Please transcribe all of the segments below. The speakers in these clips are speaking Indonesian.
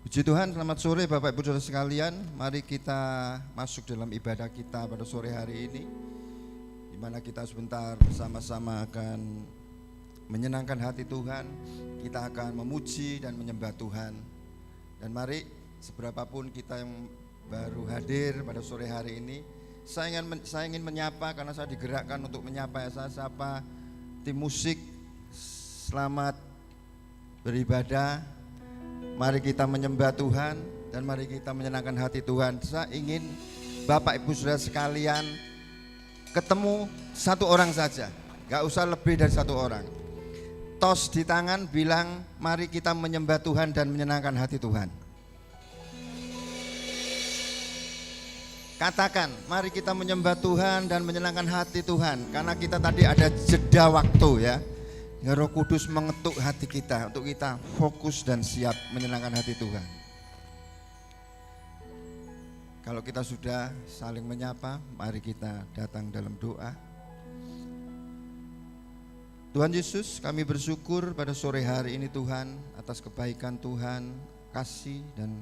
Puji Tuhan, selamat sore Bapak Ibu Saudara sekalian. Mari kita masuk dalam ibadah kita pada sore hari ini, di mana kita sebentar bersama-sama akan menyenangkan hati Tuhan. Kita akan memuji dan menyembah Tuhan. Dan mari, seberapapun kita yang baru hadir pada sore hari ini, saya ingin menyapa karena saya digerakkan untuk menyapa. Saya sapa tim musik, selamat beribadah. Mari kita menyembah Tuhan dan mari kita menyenangkan hati Tuhan. Saya ingin Bapak Ibu Saudara sekalian ketemu satu orang saja, gak usah lebih dari satu orang. Tos di tangan bilang mari kita menyembah Tuhan dan menyenangkan hati Tuhan. Katakan mari kita menyembah Tuhan dan menyenangkan hati Tuhan. Karena kita tadi ada jeda waktu ya, Roh Kudus mengetuk hati kita untuk kita fokus dan siap menyenangkan hati Tuhan. Kalau kita sudah saling menyapa, mari kita datang dalam doa. Tuhan Yesus, kami bersyukur pada sore hari ini Tuhan atas kebaikan Tuhan, kasih dan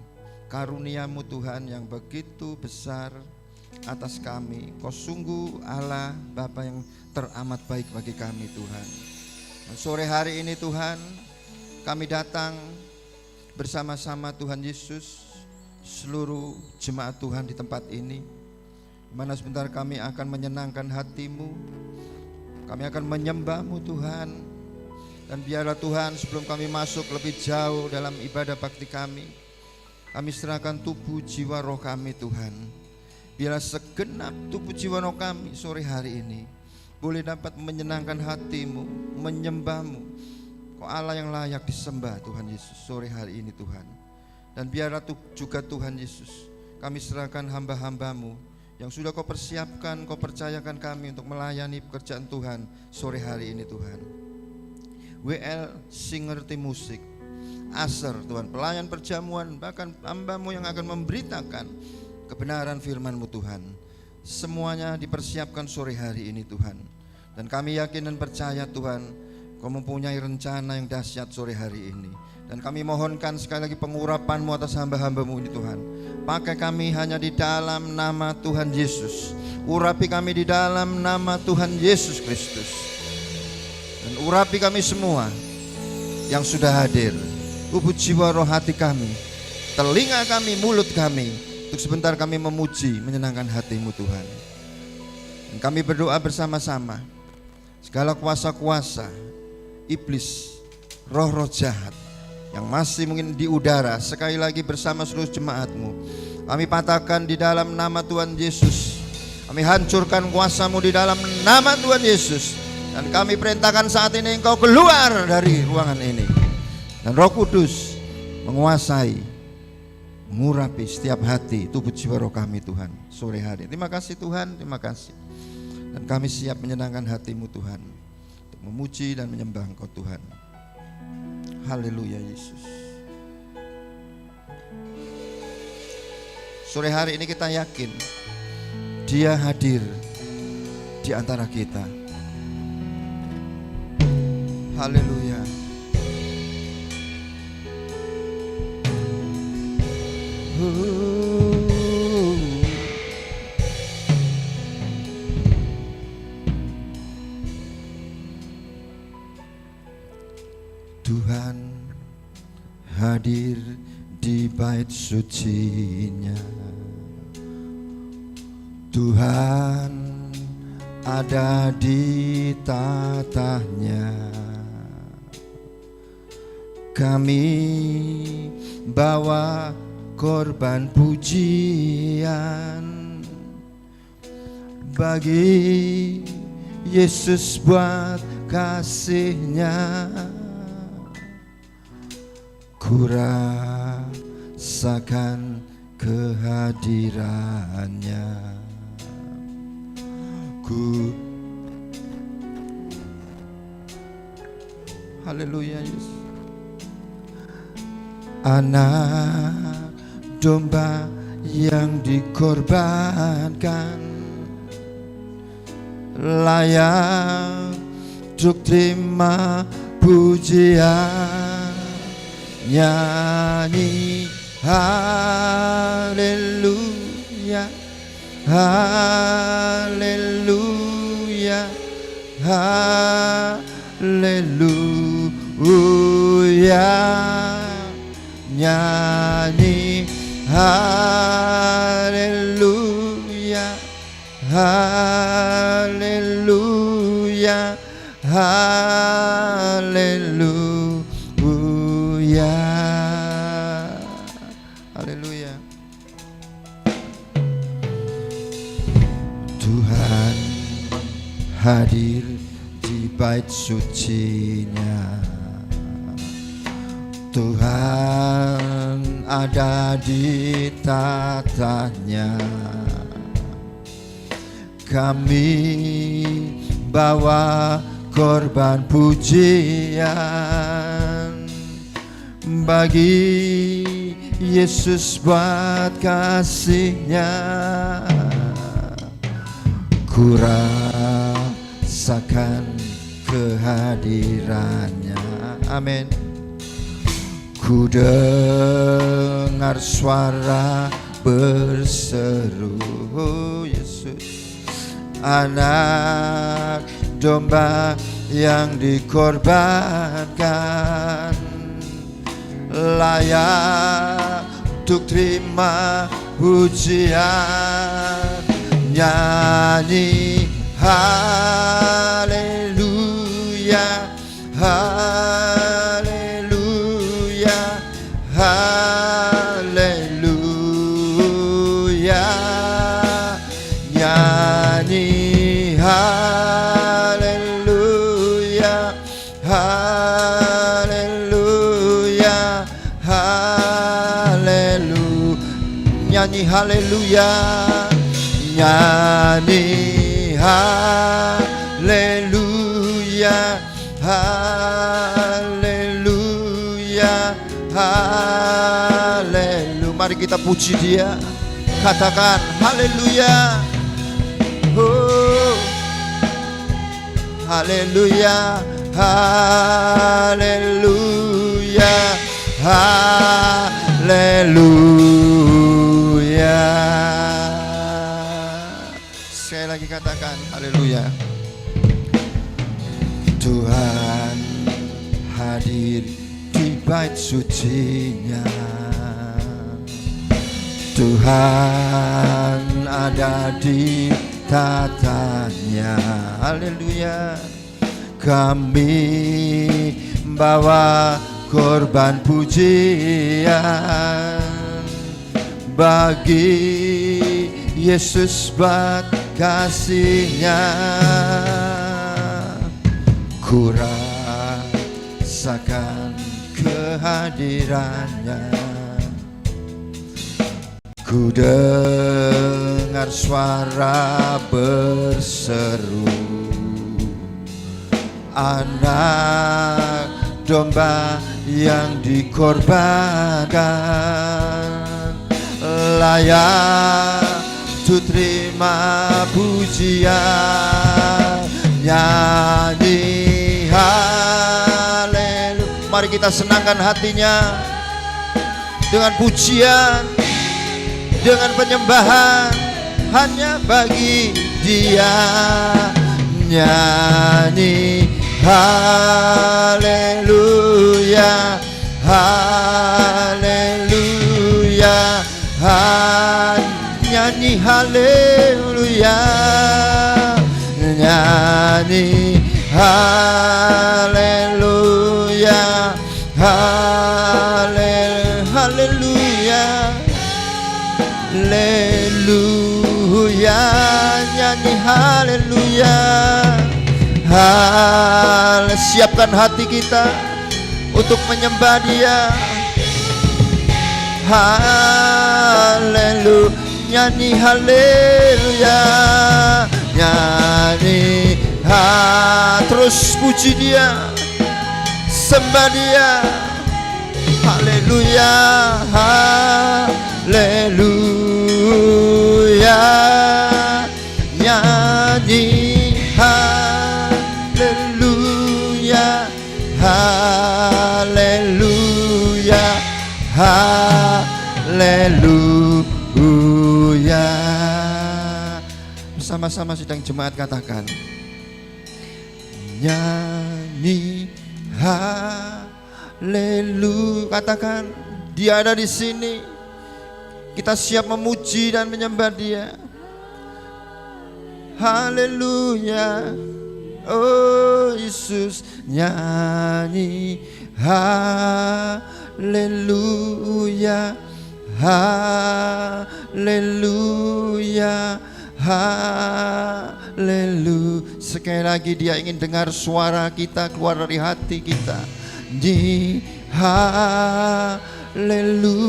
karunia-Mu Tuhan yang begitu besar atas kami. Kau sungguh Allah Bapa yang teramat baik bagi kami Tuhan. Sore hari ini Tuhan, kami datang bersama-sama Tuhan Yesus, seluruh jemaat Tuhan di tempat ini, di mana sebentar kami akan menyenangkan hati-Mu, kami akan menyembah-Mu Tuhan. Dan biarlah Tuhan sebelum kami masuk lebih jauh dalam ibadah bakti kami serahkan tubuh jiwa roh kami Tuhan. Biarlah segenap tubuh jiwa roh kami sore hari ini boleh dapat menyenangkan hati-Mu, menyembah-Mu. Kau Allah yang layak disembah Tuhan Yesus sore hari ini Tuhan. Dan biarlah juga Tuhan Yesus, kami serahkan hamba-hamba-Mu yang sudah Kau persiapkan, Kau percayakan kami untuk melayani pekerjaan Tuhan sore hari ini Tuhan. WL singer tim musik, Aser Tuhan, pelayan perjamuan, bahkan hamba-Mu yang akan memberitakan kebenaran firman-Mu Tuhan. Semuanya dipersiapkan sore hari ini Tuhan. Dan kami yakin dan percaya Tuhan, Kau mempunyai rencana yang dahsyat sore hari ini. Dan kami mohonkan sekali lagi pengurapan-Mu atas hamba-hamba-Mu ini Tuhan. Pakai kami hanya di dalam nama Tuhan Yesus. Urapi kami di dalam nama Tuhan Yesus Kristus. Dan urapi kami semua yang sudah hadir. Tubuh jiwa roh hati kami, telinga kami, mulut kami, untuk sebentar kami memuji, menyenangkan hati-Mu Tuhan. Dan kami berdoa bersama-sama, segala kuasa-kuasa iblis, roh-roh jahat yang masih mungkin di udara, sekali lagi bersama seluruh jemaat-Mu, kami patahkan di dalam nama Tuhan Yesus. Kami hancurkan kuasa-Mu di dalam nama Tuhan Yesus. Dan kami perintahkan saat ini Engkau keluar dari ruangan ini. Dan Roh Kudus menguasai, mengurapi setiap hati, tubuh jiwa roh kami Tuhan sore hari. Terima kasih Tuhan, terima kasih. Dan kami siap menyenangkan hati-Mu Tuhan, untuk memuji dan menyembah Engkau Tuhan. Haleluya Yesus. Sore hari ini kita yakin Dia hadir di antara kita. Haleluya. Tuhan hadir di bait suci-Nya. Tuhan ada di tatanya. Kami bawa korban pujian bagi Yesus buat kasih-Nya. Ku rasakan kehadiran-Nya. Haleluya Yesus. Anak domba yang dikorbankan layak untuk terima pujian. Nyanyi haleluya, haleluya, haleluya. Nyanyi haleluya, haleluya, haleluya, haleluya. Tuhan hadir di bait suci-Nya. Tuhan ada di tatanya. Kami bawa korban pujian bagi Yesus buat kasih-Nya. Ku rasakan kehadiran-Nya. Amin. Ku dengar suara berseru, oh Yesus, anak domba yang dikorbankan, layak untuk terima pujian. Nyanyi haleluya, haleluya, haleluya. Nyanyi haleluya, haleluya, haleluya. Nyanyi haleluya, nyanyi haleluya, haleluya, haleluya. Mari kita puji Dia, katakan haleluya. Oh, haleluya, haleluya, haleluya. Sekali lagi katakan haleluya. Tuhan hadir di bait suci-Nya. Tuhan ada di tatanya. Haleluya. Kami bawa korban pujian bagi Yesus buat kasih-Nya. Ku rasakan kehadiran-Nya. Ku dengar suara berseru, anak domba yang dikorbankan, layak untuk terima pujian. Nyanyi haleluya. Mari kita senangkan hatinya dengan pujian, dengan penyembahan hanya bagi Dia. Nyanyi haleluya, haleluya, nyanyi haleluya, nyanyi haleluya, haleluya, haleluya, nyanyi haleluya. Siapkan hati kita untuk menyembah Dia. Haleluya, nyanyi haleluya, nyanyi terus puji Dia, sembah Dia. Haleluya, haleluya, nyanyi haleluya, haleluya, haleluya. Bersama-sama sidang jemaat katakan, nyanyi haleluya. Katakan, Dia ada di sini. Kita siap memuji dan menyembah Dia. Haleluya. Oh Yesus, nyanyi haleluya. Haleluya. Haleluya. Sekali lagi Dia ingin dengar suara kita keluar dari hati kita. Di haleluya.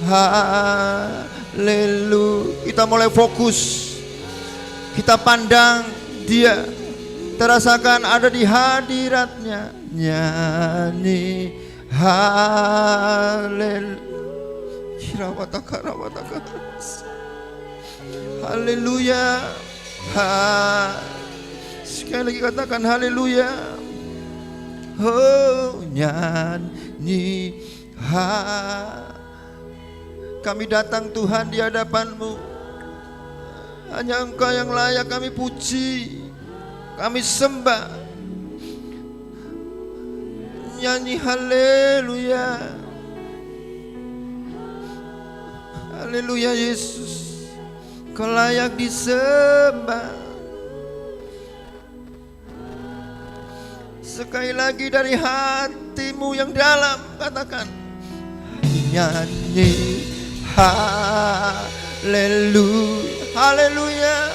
Haleluya. Kita mulai fokus. Kita pandang Dia, terasakan ada di hadiratnya. Nyanyi haleluya. Haleluya. Sekali lagi katakan haleluya. Oh, nyanyi kami datang Tuhan di hadapan-Mu. Hanya Engkau yang layak kami puji, kami sembah. Nyanyi haleluya. Haleluya Yesus, Kau layak disembah. Sekali lagi dari hatimu yang dalam katakan, nyanyi haleluya. Haleluya.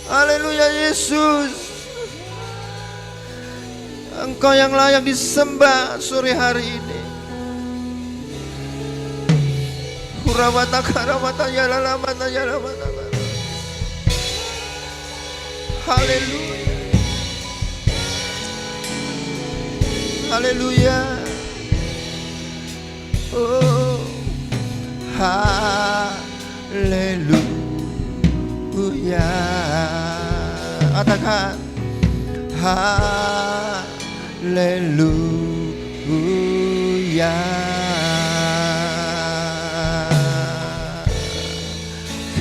Haleluya Yesus, Engkau yang layak disembah sore hari ini. Haleluya. Haleluya. Oh, haleluya. Katakan haleluya.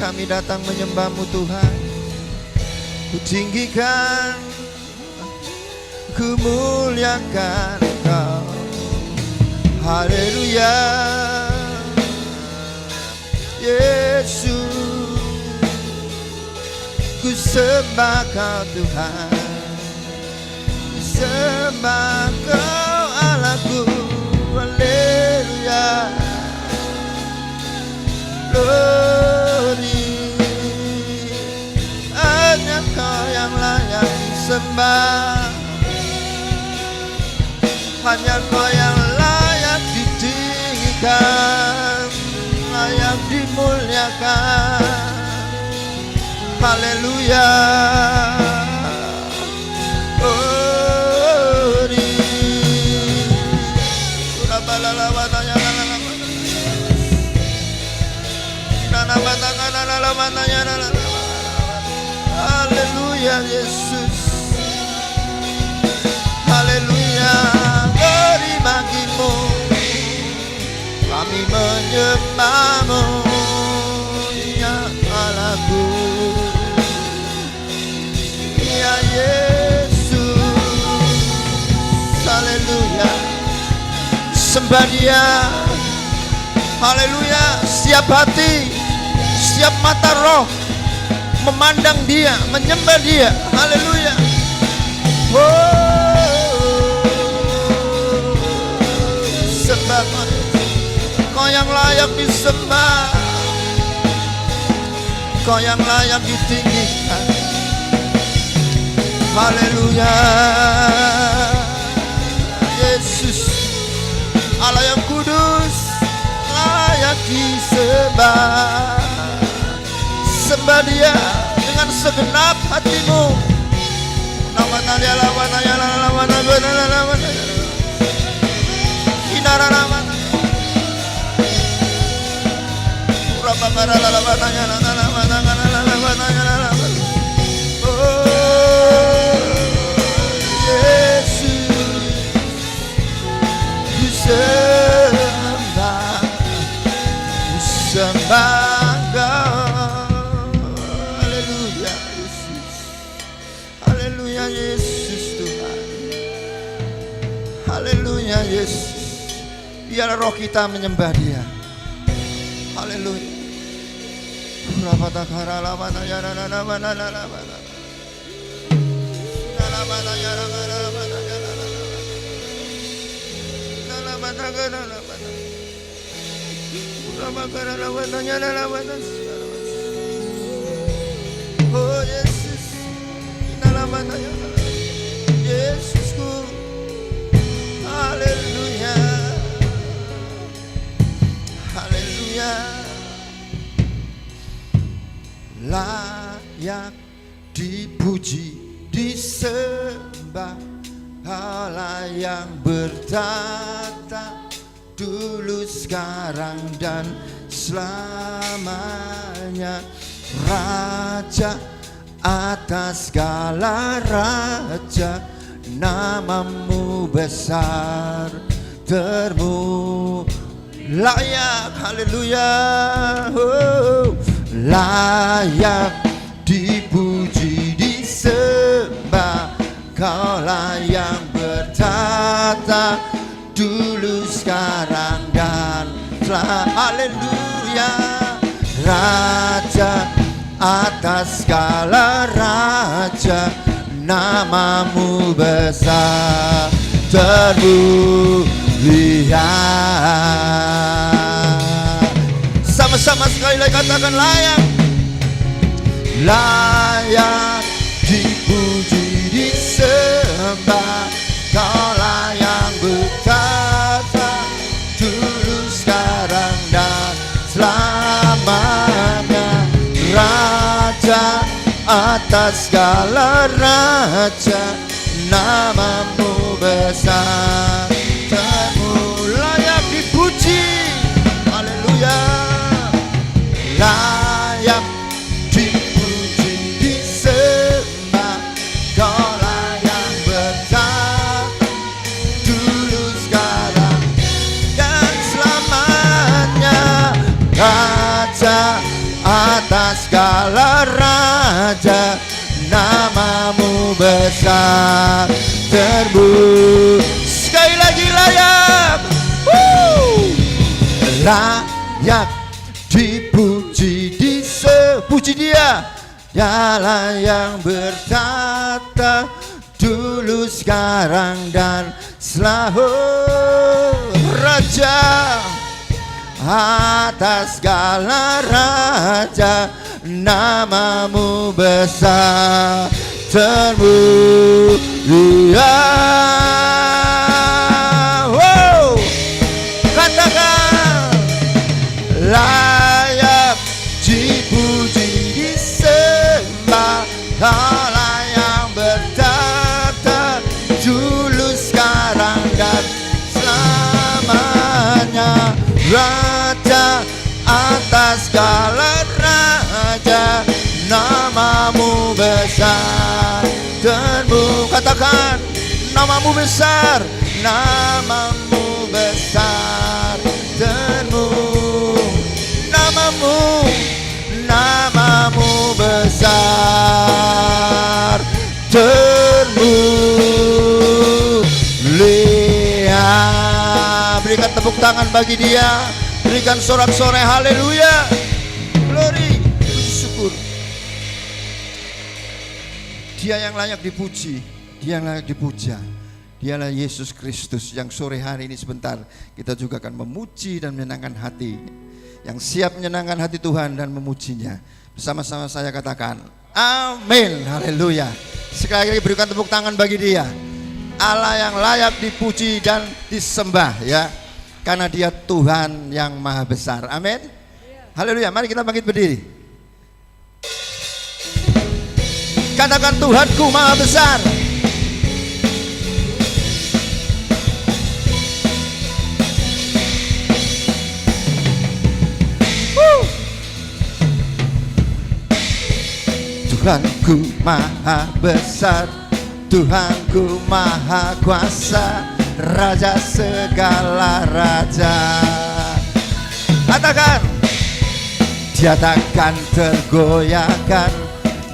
Kami datang menyembah-Mu Tuhan. Ku tinggikan, ku muliakan Engkau. Haleluya. Yesus, ku sembah Kau Tuhan, ku sembah Kau Allahku. Haleluya. Glory, hanya Kau yang layak disembah, hanya Kau yang layak ditinggikan, layak dimuliakan. Haleluya. Haleluya Yesus. Haleluya. Glory bagimu, kami menyembah-Mu ya Allahku, ya Yesus. Haleluya. Sembah Dia. Haleluya. Setiap hati, setiap mata roh memandang Dia, menyembah Dia. Haleluya. Sembah Kau yang layak disembah, Kau yang layak ditinggikan. Haleluya. Yesus, Allah yang kudus, layak disembah. Sembah Dia dengan segenap hatimu. Oh Yesus, Haleluya Yesus. Biar roh kita menyembah Dia. Haleluya. Oh Yesus, Yesusku, haleluya, haleluya. Layak dipuji, disembah Allah yang bertata dulu, sekarang, dan selamanya. Raja atas segala raja, namamu besar, layak, haleluya. Oh, layak dipuji, disembah, Kaulah yang bertata dulu, sekarang, dan haleluya. Raja atas segala raja, namamu besar, termulia. Sama-sama sekali lagi katakan layak. Layak dipuji, disembah, Kaulah yang bertata dulu, sekarang, dan selamanya. Raja atas segala raja, namamu besar, layak dipuji, haleluya. Layak dipuji, disembah, Kaulah yang bertata dulu, sekarang, dan selamanya. Raja atas segala raja, namamu besar, sekali lagi layak. Layak dipuji, puji Dia, Dialah yang bertata dulu, sekarang, dan selalu. Raja atas segala raja, namamu besar, termulia. Wow, katakan layak dipuji, disembah, Kaulah yang bertata dulu, sekarang, dan selamanya. Raja atas segala raja, namamu besar, katakan namamu besar, namamu besar, namamu besar, termulia. Berikan tepuk tangan bagi Dia, berikan sorak-sorai haleluya, glory, syukur. Dia yang layak dipuji, Dia yang layak dipuja. Dialah Yesus Kristus yang sore hari ini sebentar kita juga akan memuji dan menyenangkan hati, yang siap menyenangkan hati Tuhan dan memujinya. Bersama-sama saya katakan amin, haleluya. Sekali lagi berikan tepuk tangan bagi Dia, Allah yang layak dipuji dan disembah, ya, karena Dia Tuhan yang maha besar. Amin, haleluya. Mari kita bangkit berdiri, katakan Tuhanku maha besar. Tuhanku maha besar, Tuhanku maha kuasa, Raja segala raja. Katakan, Dia takkan tergoyahkan,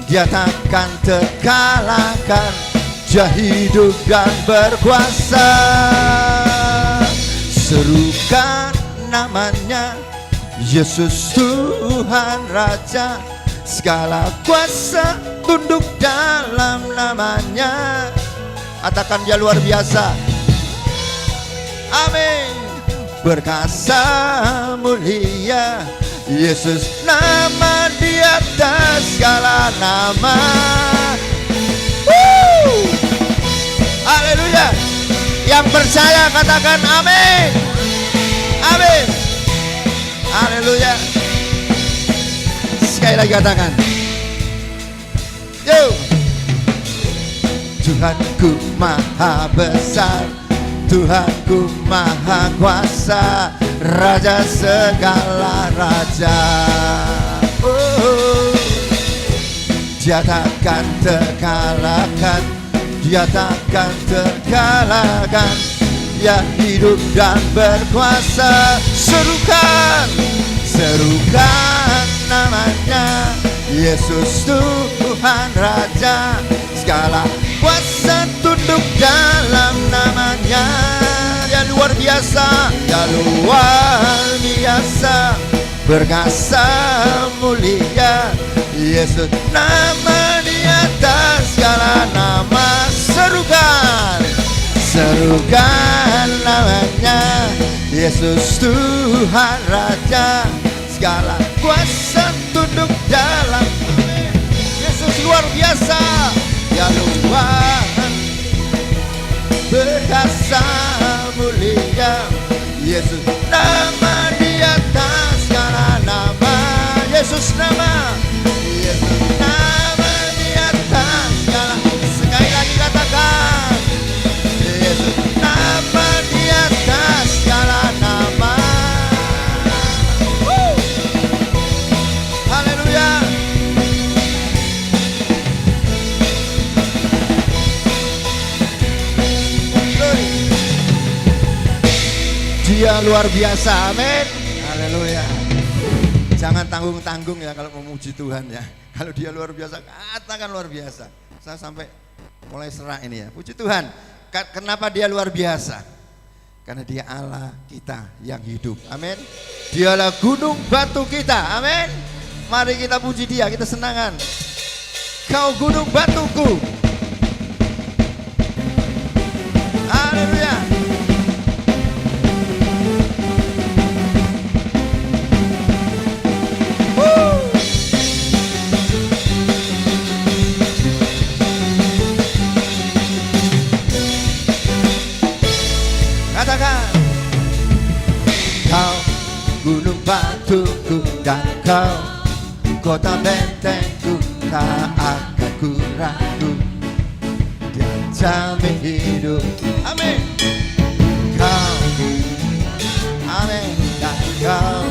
Dia takkan terkalahkan, Dia hidup dan berkuasa. namanya. Yesus Tuhan Raja, segala kuasa tunduk dalam namanya. Katakan dia luar biasa. Amin. Berkasa mulia Yesus, nama di atas segala nama. Haleluya. Yang percaya katakan amin. Amin. Haleluya. Sekali lagi katakan. Yo. Tuhanku maha besar, Tuhanku maha kuasa, Raja segala raja. Dia takkan terkalahkan, dia takkan terkalahkan. Dia hidup dan berkuasa. Serukan, serukan namanya. Yesus Tuhan Raja, segala kuasa tunduk dalam namanya. Dia luar biasa, dia luar biasa. Berkasa mulia Yesus, nama di atas segala nama. Serukan, serukan namanya. Yesus Tuhan Raja, segala kuasa tunduk dalam. Yesus luar biasa, dia luar berkasa mulia. Yesus nama di atas segala nama. Yesus nama, Yesus nama di atas segala. Sekali lagi katakan, Yesus nama di atas segala nama. Haleluya. Dia luar biasa, amin. Haleluya. Jangan tanggung-tanggung ya kalau memuji Tuhan ya. Kalau dia luar biasa, katakan luar biasa. Saya sampai mulai serak ini ya. Puji Tuhan. Kenapa dia luar biasa? Karena dia Allah kita yang hidup, amin. Dialah gunung batu kita, amin. Mari kita puji dia, kita senangan. Kau gunung batuku. Haleluya. Katakan, kau gunung batuku dan kau kota bentengku, tak akan ku ragu, dia jamin hidup. Amin. Kau, amin. Dan kau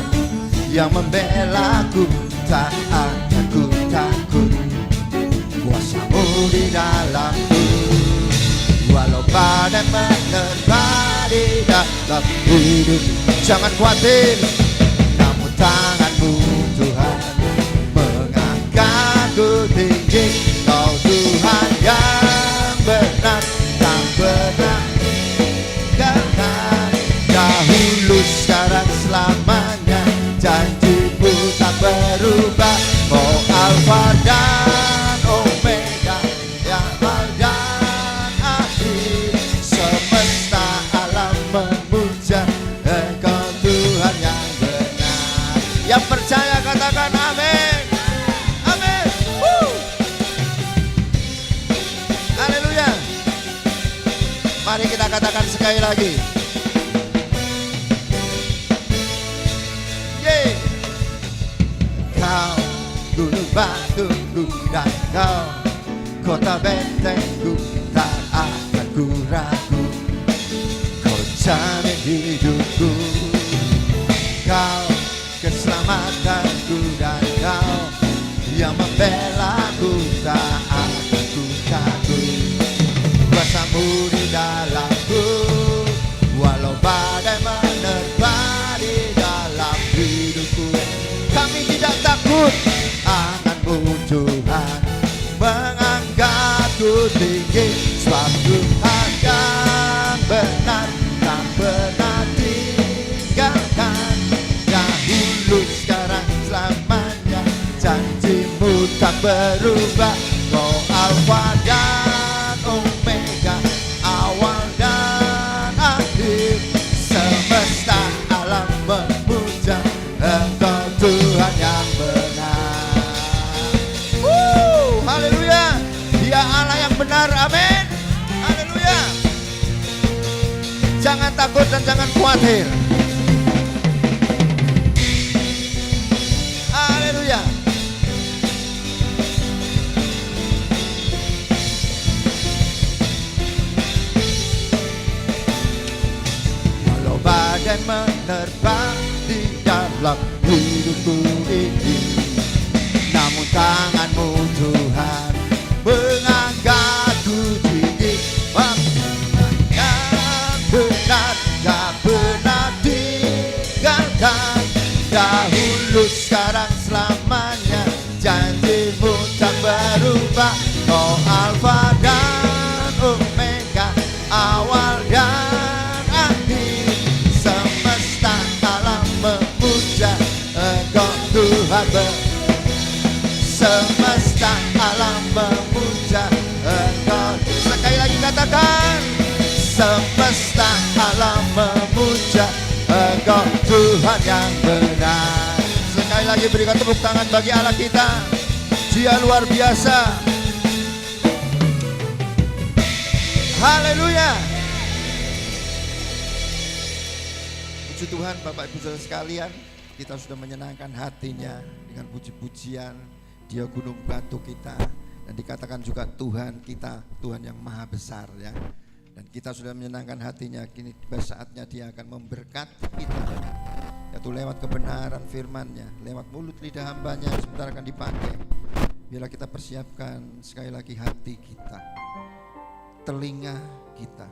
yang membelaku, tak akan ku takut, kuasamu di dalamku. Walau badai menerpa di dalam hidup, jangan khawatir, namun tanganmu Tuhan mengangkatku tinggi. Kau Tuhan yang benar, tak pernah tinggalkan. Dahulu, sekarang, selamanya, janjimu tak berubah. Oh Alfa dan Omega, yang awal dan akhir, semesta alam memuja Engkau Tuhan yang benar. Yang percaya katakan amin. Amin. Haleluya. Mari kita katakan sekali lagi. Yeay. Kau gunung batuku dan kau kota bentengku, tak akan ku ragu, kau jamin hidupku. Kau keselamatanku dan kau yang membelaku, tak akan ku takut, kuasamu di dalamku. Walau badai menerpa di dalam hidupku, kami tidak takut. Tanganmu Tuhan mengangkatku tinggi, sebab Tuhan yang benar, tak pernah tinggalkan. berubah. Kau Alfa dan Omega, awal dan akhir. Semesta alam memuja Engkau Tuhan yang benar. Haleluya. Dia Allah yang benar, amin. Haleluya. Jangan takut dan jangan khawatir. Haleluya. Walau badai menerpa di dalam hidupku ini, namun tangan-Mu Tuhan mengangkatku tinggi. Yang benar tak pernah tinggalkan, dahulu sekarang selamanya, janji-Mu tak berubah. Kau Alfa dan Omega, awal dan akhir. Semesta alam memuja Engkau Tuhan semesta alam memuja Engkau. Sekali lagi katakan, semesta alam memuja Engkau Tuhan yang benar. Sekali lagi berikan tepuk tangan bagi Allah kita. Dia luar biasa. Haleluya. Puji Tuhan Bapak Ibu Saudara sekalian, kita sudah menyenangkan hatinya dengan puji-pujian. Dia gunung batu kita, dan dikatakan juga Tuhan kita, Tuhan yang maha besar ya. Dan kita sudah menyenangkan hatinya, kini saatnya Dia akan memberkati kita, yaitu lewat kebenaran firman-Nya, lewat mulut lidah hamba-Nya sebentar akan dipakai. Biarlah kita persiapkan sekali lagi hati kita, telinga kita,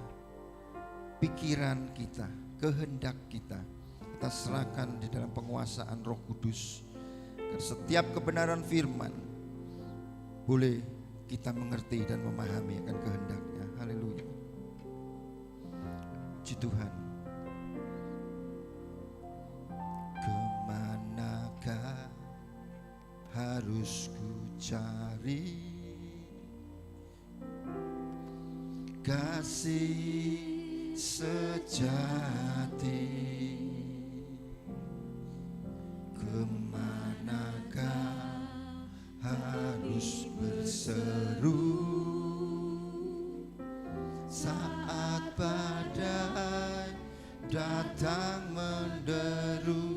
pikiran kita, kehendak kita, kita serahkan di dalam penguasaan Roh Kudus. Dan setiap kebenaran firman boleh kita mengerti dan memahami akan kehendak-Nya. Haleluya. Puji Tuhan. Kemanakah harus ku cari kasih sejati? Kemanakah harus berseru saat badai datang menderu?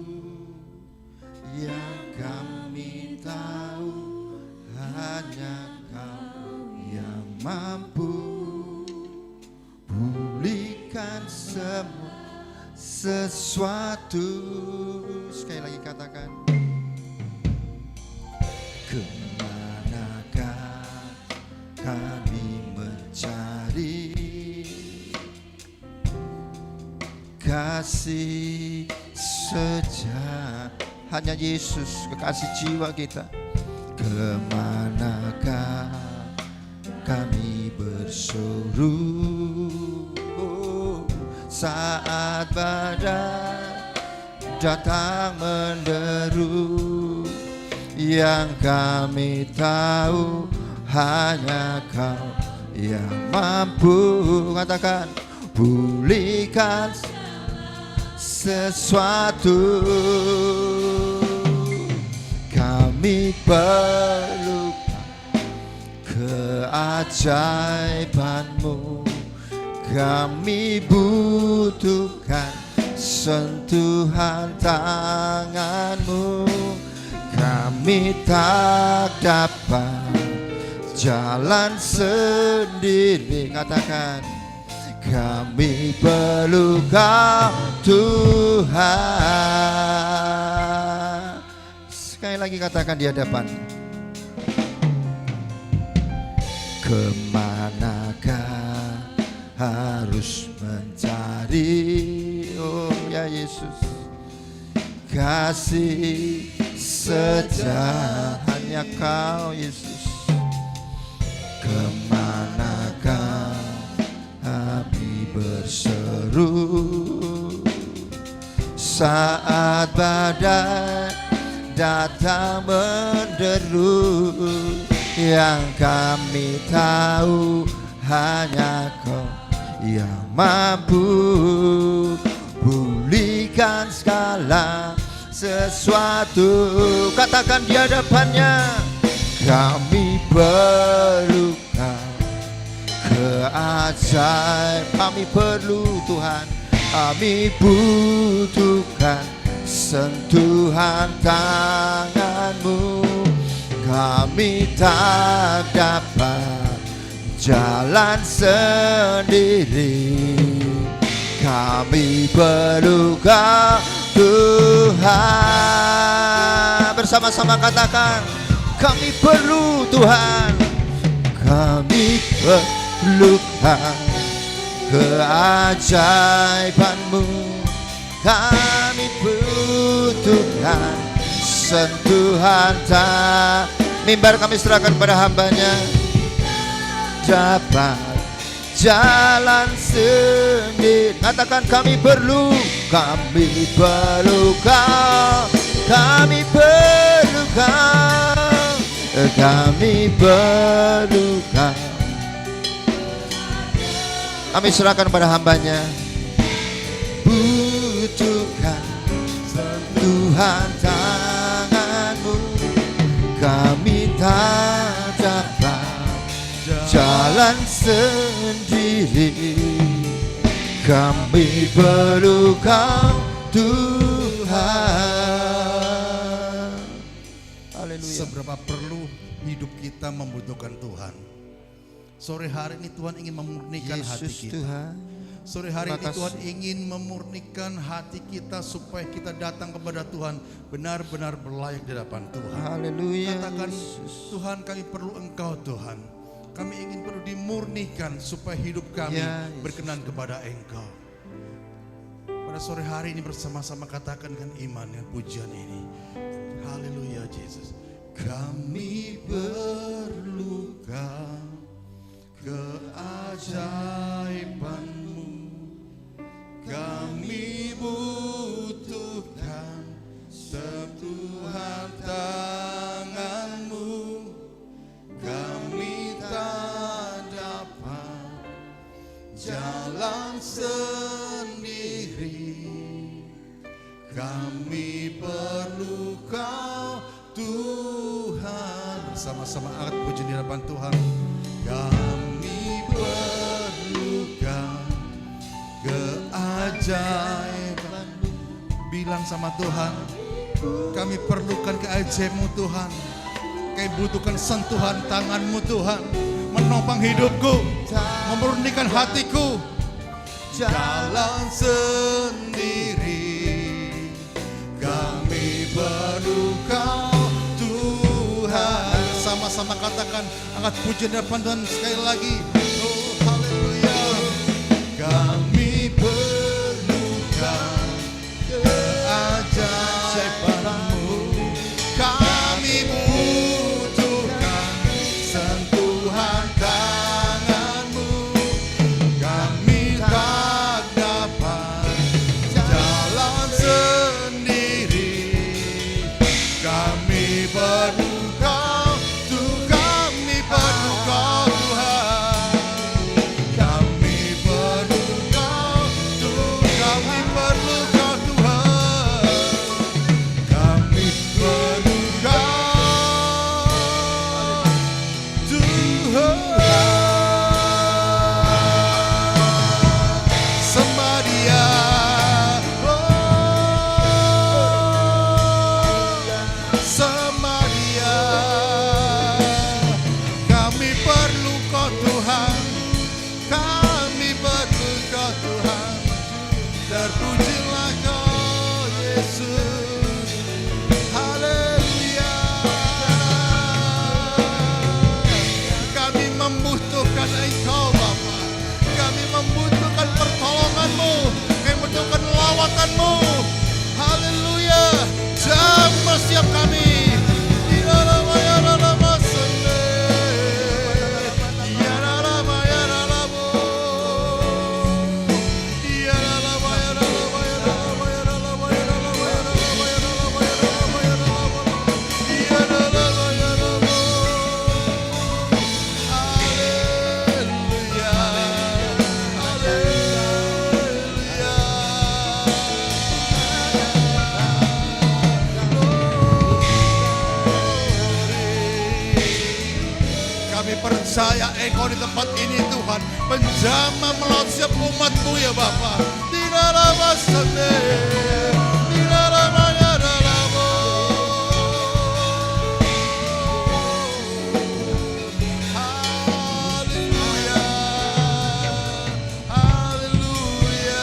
Yang kami tahu hanya Kau yang mampu pulihkan semua sesuatu. Sekali lagi katakan, kemanakah kami mencari kasih sejati? Hanya Yesus kekasih jiwa kita. Kemanakah kami berseru saat badai datang menderu? Yang kami tahu hanya Kau yang mampu, katakan, pulihkan sesuatu. Kami perlu keajaiban-Mu, kami butuhkan sentuhan tangan-Mu. Kami tak dapat jalan sendiri, katakan, kami perlu Kau Tuhan. Sekali lagi katakan di hadapan, kemanakah harus mencari, oh ya Yesus, kasih sejati hanya Kau Yesus. Kemanakah kami berseru saat badai datang menderu? yang kami tahu hanya Kau yang mampu pulihkan segala sesuatu. Katakan di hadapannya, kami perlukan keajaiban. Kami perlu Tuhan, kami butuhkan sentuhan tangan-Mu. Kami tak dapat jalan sendiri, kami perlu Kau Tuhan. Bersama-sama katakan, kami perlu Tuhan, kami perlukan keajaiban-Mu. Kami butuhkan sentuhan mimbar kami serahkan pada hamba-Nya. Dapat jalan sendiri, katakan kami perlu Kau, kami perlu Kau, kami perlu Kau. Kami serahkan pada hamba-Nya. Butuhkan sentuhan tangan-Mu, kami tak dapat jalan sendiri, kami perlu Kau Tuhan. Haleluya. Seberapa perlu hidup kita membutuhkan Tuhan. Sore hari ini Tuhan ingin memurnikan hati kita. Tuhan. Sore hari ini Tuhan ingin memurnikan hati kita supaya kita datang kepada Tuhan benar-benar berlayak di hadapan Tuhan. Haleluya. Katakan, Tuhan kami perlu Engkau Tuhan. Kami ingin perlu dimurnikan supaya hidup kami berkenan kepada Engkau. Pada sore hari ini bersama-sama katakan dengan iman dan pujian ini. Haleluya Yesus. Kami perlukan keajaiban-Mu, kami butuhkan sentuhan tangan-Mu, kami tak dapat jalan sendiri, kami perlu Kau Tuhan. Bersama-sama angkat puji di hadapan Tuhan. Kami perlukan keajaiban-Mu. Bilang sama Tuhan, kami perlukan keajaiban-Mu Tuhan. Kami butuhkan sentuhan tangan-Mu Tuhan, menopang hidupku, memurnikan hatiku. Jalan sendiri, kami perlu Kau Tuhan. Sama-sama katakan, angkat pujian depan Tuhan sekali lagi. Oh haleluya. Kami perlukan keajaiban-Mu, kami butuhkan sentuhan tangan-Mu, kami tak dapat jalan sendiri, kami perlu Kau Tuhan, kami perlu Kau Tuhan, kami perlu Kau Tuhan, kami perlu Kau Tuhan, kami perlu Kau Tuhan. Sembah Dia, sembah Dia. Kami perlu Kau Tuhan, kami perlu Kau Tuhan. Terpujilah Kau Yesus. Haleluya. Kami membutuhkan Engkau Bapa. Kami membutuhkan pertolongan-Mu, kami membutuhkan lawatan-Mu. Haleluya. Jamah setiap kami. percaya Engkau di tempat ini Tuhan, menjamah melaut setiap umat-Mu ya Bapa. Di dalam asane, di dalam dalammu. Haleluya, haleluya.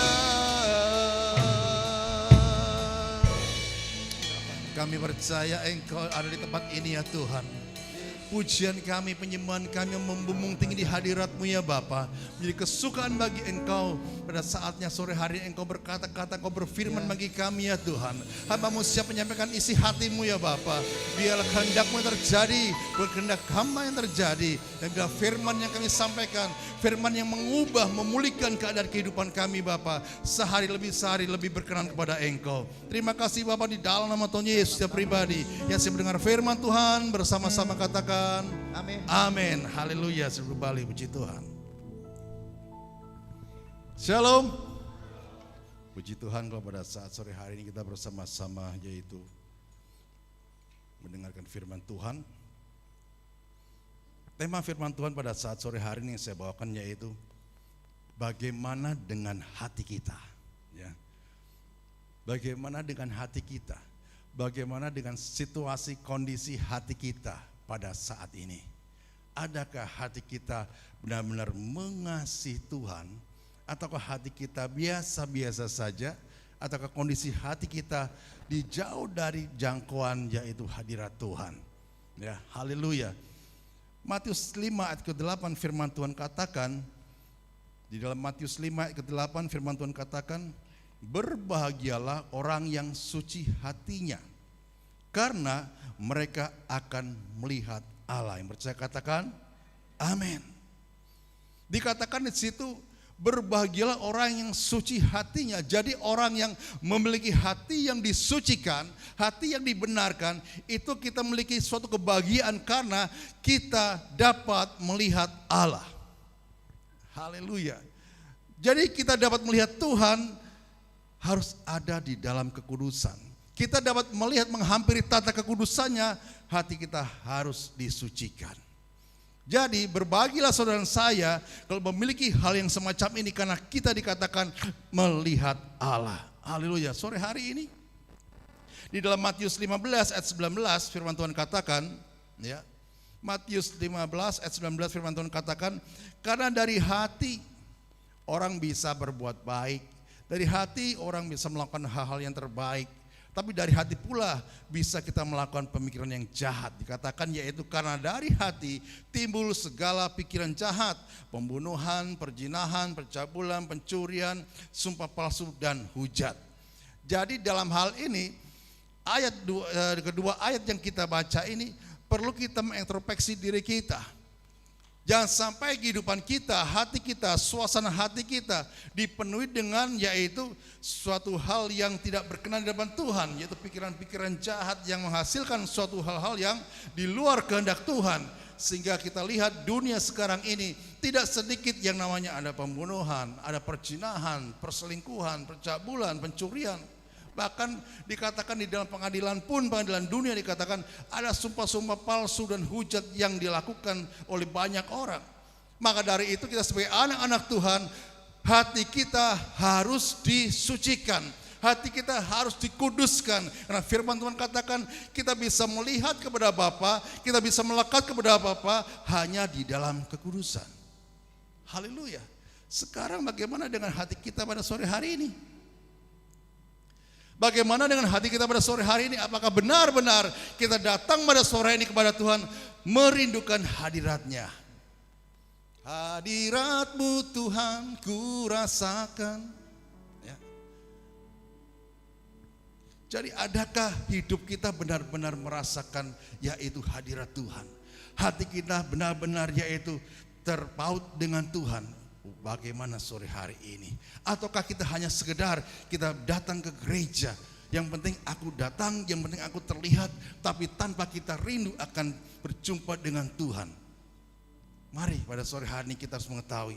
Kami percaya Engkau ada di tempat ini ya Tuhan. Pujian kami, penyembahan kami yang membumbung tinggi di hadirat-Mu ya Bapa, menjadi kesukaan bagi Engkau. Pada saatnya sore hari Engkau berkata-kata, Engkau berfirman bagi kami ya Tuhan. Hamba-Mu siap menyampaikan isi hati-Mu ya Bapa. Biarlah kehendak-Mu yang terjadi, berkehendak hamba yang terjadi. Dan biarlah firman yang kami sampaikan, firman yang mengubah, memulihkan keadaan kehidupan kami Bapa. Sehari lebih berkenan kepada Engkau. Terima kasih Bapa, di dalam nama Tuhan Yesus setiap pribadi yang saya mendengar firman Tuhan bersama-sama katakan Amin. amin. Haleluya. Seluruh Bali, puji Tuhan. Shalom. Puji Tuhan kalau pada saat sore hari ini kita bersama-sama yaitu mendengarkan firman Tuhan. Tema firman Tuhan pada saat sore hari ini yang saya bawakan yaitu bagaimana dengan hati kita, ya. Bagaimana dengan hati kita? Bagaimana dengan situasi kondisi hati kita pada saat ini? Adakah hati kita benar-benar mengasihi Tuhan? Ataukah hati kita biasa-biasa saja? Ataukah kondisi hati kita jauh dari jangkauan yaitu hadirat Tuhan? Ya, haleluya. Matius 5 ayat ke-8 firman Tuhan katakan, di dalam Matius 5 ayat ke-8 firman Tuhan katakan, berbahagialah orang yang suci hatinya, karena mereka akan melihat Allah. Yang percaya katakan amin. Dikatakan di situ berbahagialah orang yang suci hatinya. Jadi orang yang memiliki hati yang disucikan, hati yang dibenarkan, itu kita memiliki suatu kebahagiaan karena kita dapat melihat Allah. Haleluya. Jadi kita dapat melihat Tuhan harus ada di dalam kekudusan. Kita dapat melihat menghampiri tata kekudusannya, hati kita harus disucikan. Jadi berbahagialah saudara saya kalau memiliki hal yang semacam ini karena kita dikatakan melihat Allah. Haleluya. Sore hari ini di dalam Matius 15 ayat 19 firman Tuhan katakan, ya. Matius 15 ayat 19 firman Tuhan katakan, karena dari hati orang bisa berbuat baik, dari hati orang bisa melakukan hal-hal yang terbaik. Tapi dari hati pula bisa kita melakukan pemikiran yang jahat. Dikatakan yaitu karena dari hati timbul segala pikiran jahat, pembunuhan, perzinahan, percabulan, pencurian, sumpah palsu dan hujat. Jadi dalam hal ini kedua ayat yang kita baca ini perlu kita mengintrospeksi diri kita. Jangan sampai kehidupan kita, hati kita, suasana hati kita dipenuhi dengan yaitu suatu hal yang tidak berkenan di hadapan Tuhan, yaitu pikiran-pikiran jahat yang menghasilkan suatu hal-hal yang di luar kehendak Tuhan. Sehingga kita lihat dunia sekarang ini tidak sedikit yang namanya ada pembunuhan, ada perzinahan, perselingkuhan, percabulan, pencurian. Bahkan dikatakan di dalam pengadilan pun, pengadilan dunia dikatakan ada sumpah-sumpah palsu dan hujat yang dilakukan oleh banyak orang. Maka dari itu kita sebagai anak-anak Tuhan, hati kita harus disucikan. Hati kita harus dikuduskan. Karena firman Tuhan katakan kita bisa melihat kepada Bapa, kita bisa melekat kepada Bapa hanya di dalam kekudusan. Haleluya. Sekarang bagaimana dengan hati kita pada sore hari ini? Bagaimana dengan hati kita pada sore hari ini? Apakah benar-benar kita datang pada sore ini kepada Tuhan merindukan hadirat-Nya? Hadirat-Mu Tuhan ku rasakan. Ya. Jadi adakah hidup kita benar-benar merasakan yaitu hadirat Tuhan? Hati kita benar-benar yaitu terpaut dengan Tuhan. Bagaimana sore hari ini? Ataukah kita hanya sekedar kita datang ke gereja, yang penting aku datang, yang penting aku terlihat, tapi tanpa kita rindu akan berjumpa dengan Tuhan. Mari pada sore hari ini kita harus mengetahui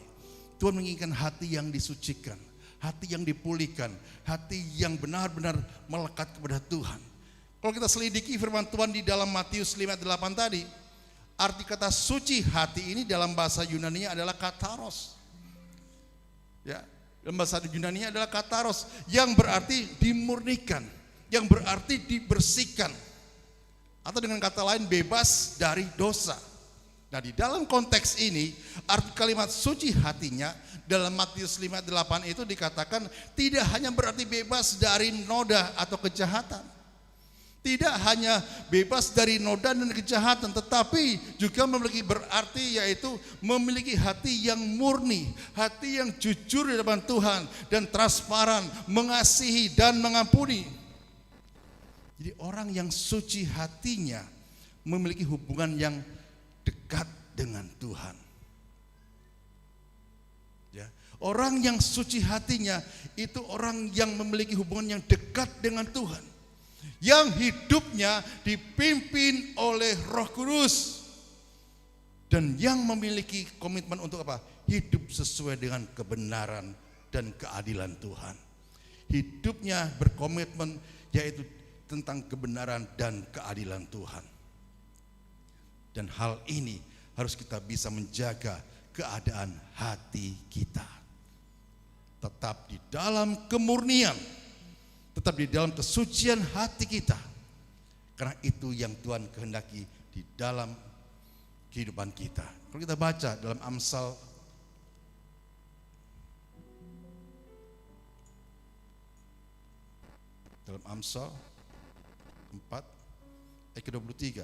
Tuhan menginginkan hati yang disucikan, hati yang dipulihkan, hati yang benar-benar melekat kepada Tuhan. Kalau kita selidiki firman Tuhan di dalam Matius 5:8 tadi, arti kata suci hati ini dalam bahasa Yunani-nya adalah kataros. Ya, dalam bahasa Yunani-nya adalah kataros yang berarti dimurnikan, yang berarti dibersihkan. Atau dengan kata lain bebas dari dosa. Nah, di dalam konteks ini arti kalimat suci hatinya dalam Matius 5:8 itu dikatakan tidak hanya berarti bebas dari noda atau kejahatan. Tidak hanya bebas dari noda dan kejahatan, tetapi juga memiliki berarti yaitu memiliki hati yang murni, hati yang jujur di depan Tuhan dan transparan, mengasihi dan mengampuni. Jadi orang yang suci hatinya memiliki hubungan yang dekat dengan Tuhan. Ya, orang yang suci hatinya itu orang yang memiliki hubungan yang dekat dengan Tuhan, yang hidupnya dipimpin oleh Roh Kudus dan yang memiliki komitmen untuk apa? Hidup sesuai dengan kebenaran dan keadilan Tuhan. Hidupnya berkomitmen yaitu tentang kebenaran dan keadilan Tuhan. Dan hal ini harus kita bisa menjaga keadaan hati kita. Tetap di dalam kemurnian, tetap di dalam kesucian hati kita. Karena itu yang Tuhan kehendaki di dalam kehidupan kita. Kalau kita baca dalam Amsal dalam Amsal 4 ayat ke-23.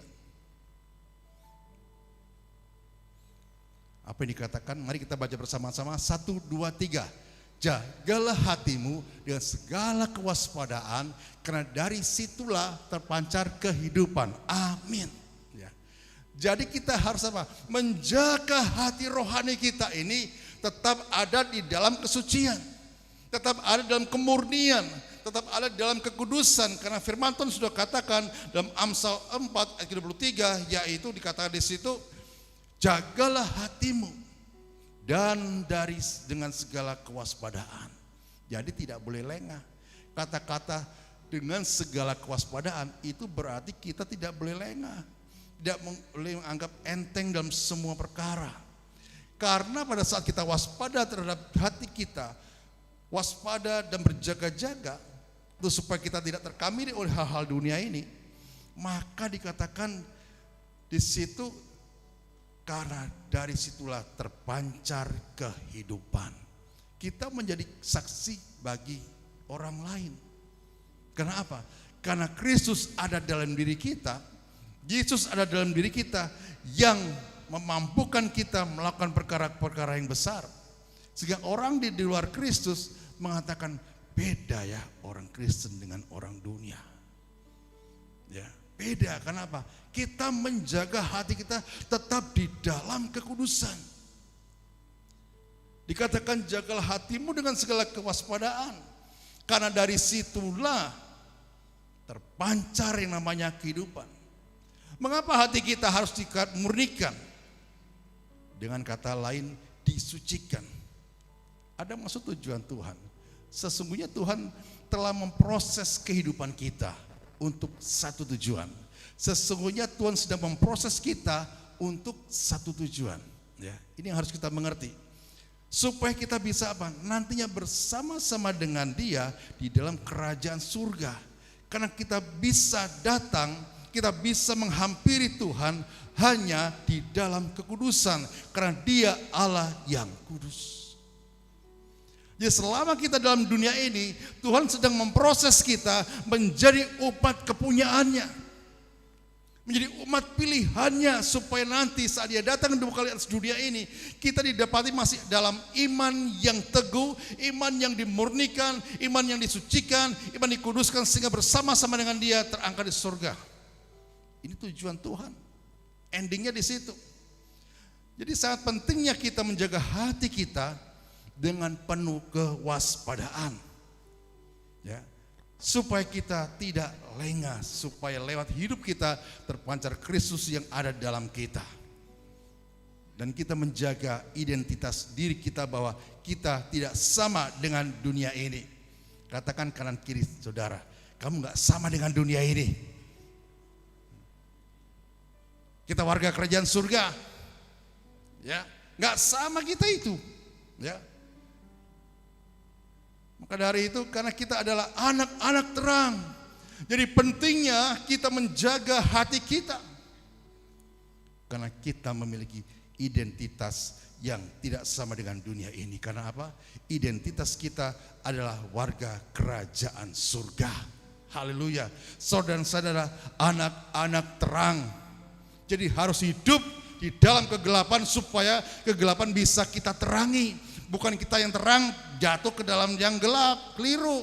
Apa yang dikatakan? Mari kita baca bersama-sama. 1, 2, 3. Jagalah hatimu dengan segala kewaspadaan, karena dari situlah terpancar kehidupan. Amin. Ya. Jadi kita harus apa? Menjaga hati rohani kita ini tetap ada di dalam kesucian, tetap ada dalam kemurnian, tetap ada dalam kekudusan. Karena firman Tuhan sudah katakan dalam Amsal 4 ayat 23, yaitu dikatakan di situ, jagalah hatimu dan dengan segala kewaspadaan. Jadi tidak boleh lengah. Kata-kata dengan segala kewaspadaan itu berarti kita tidak boleh lengah, tidak boleh menganggap enteng dalam semua perkara. Karena pada saat kita waspada terhadap hati kita, waspada dan berjaga-jaga itu supaya kita tidak terkamili oleh hal-hal dunia ini, maka dikatakan di situ, karena dari situlah terpancar kehidupan. Kita menjadi saksi bagi orang lain. Karena apa? Karena Kristus ada dalam diri kita. Yesus ada dalam diri kita yang memampukan kita melakukan perkara-perkara yang besar. Sehingga orang di luar Kristus mengatakan, beda ya orang Kristen dengan orang dunia. Ya, beda. Kenapa? Kita menjaga hati kita tetap di dalam kekudusan. Dikatakan jagalah hatimu dengan segala kewaspadaan, karena dari situlah terpancar yang namanya kehidupan. Mengapa hati kita harus dimurnikan? Dengan kata lain, disucikan. Ada maksud tujuan Tuhan. Sesungguhnya Tuhan telah memproses kehidupan kita untuk satu tujuan. Sesungguhnya Tuhan sedang memproses kita untuk satu tujuan. Ya, ini yang harus kita mengerti. Supaya kita bisa apa? Nantinya bersama-sama dengan Dia di dalam kerajaan surga. Karena kita bisa datang, kita bisa menghampiri Tuhan hanya di dalam kekudusan. Karena Dia Allah yang kudus. Jadi selama kita dalam dunia ini, Tuhan sedang memproses kita menjadi umat kepunyaannya, menjadi umat pilihannya, supaya nanti saat Dia datang dua kali atas dunia ini, kita didapati masih dalam iman yang teguh, iman yang dimurnikan, iman yang disucikan, iman dikuduskan, sehingga bersama-sama dengan Dia terangkat di surga. Ini tujuan Tuhan. Endingnya di situ. Jadi sangat pentingnya kita menjaga hati kita dengan penuh kewaspadaan, ya, supaya kita tidak lengah, supaya lewat hidup kita terpancar Kristus yang ada dalam kita, dan kita menjaga identitas diri kita bahwa kita tidak sama dengan dunia ini. Katakan kanan kiri saudara, kamu nggak sama dengan dunia ini. Kita warga kerajaan surga. Ya, nggak sama kita itu. Ya. Maka dari itu karena kita adalah anak-anak terang. Jadi pentingnya kita menjaga hati kita. Karena kita memiliki identitas yang tidak sama dengan dunia ini. Karena apa? Identitas kita adalah warga kerajaan surga. Haleluya. Saudara-saudara, anak-anak terang. Jadi harus hidup di dalam kegelapan supaya kegelapan bisa kita terangi. Bukan kita yang terang jatuh ke dalam yang gelap, keliru.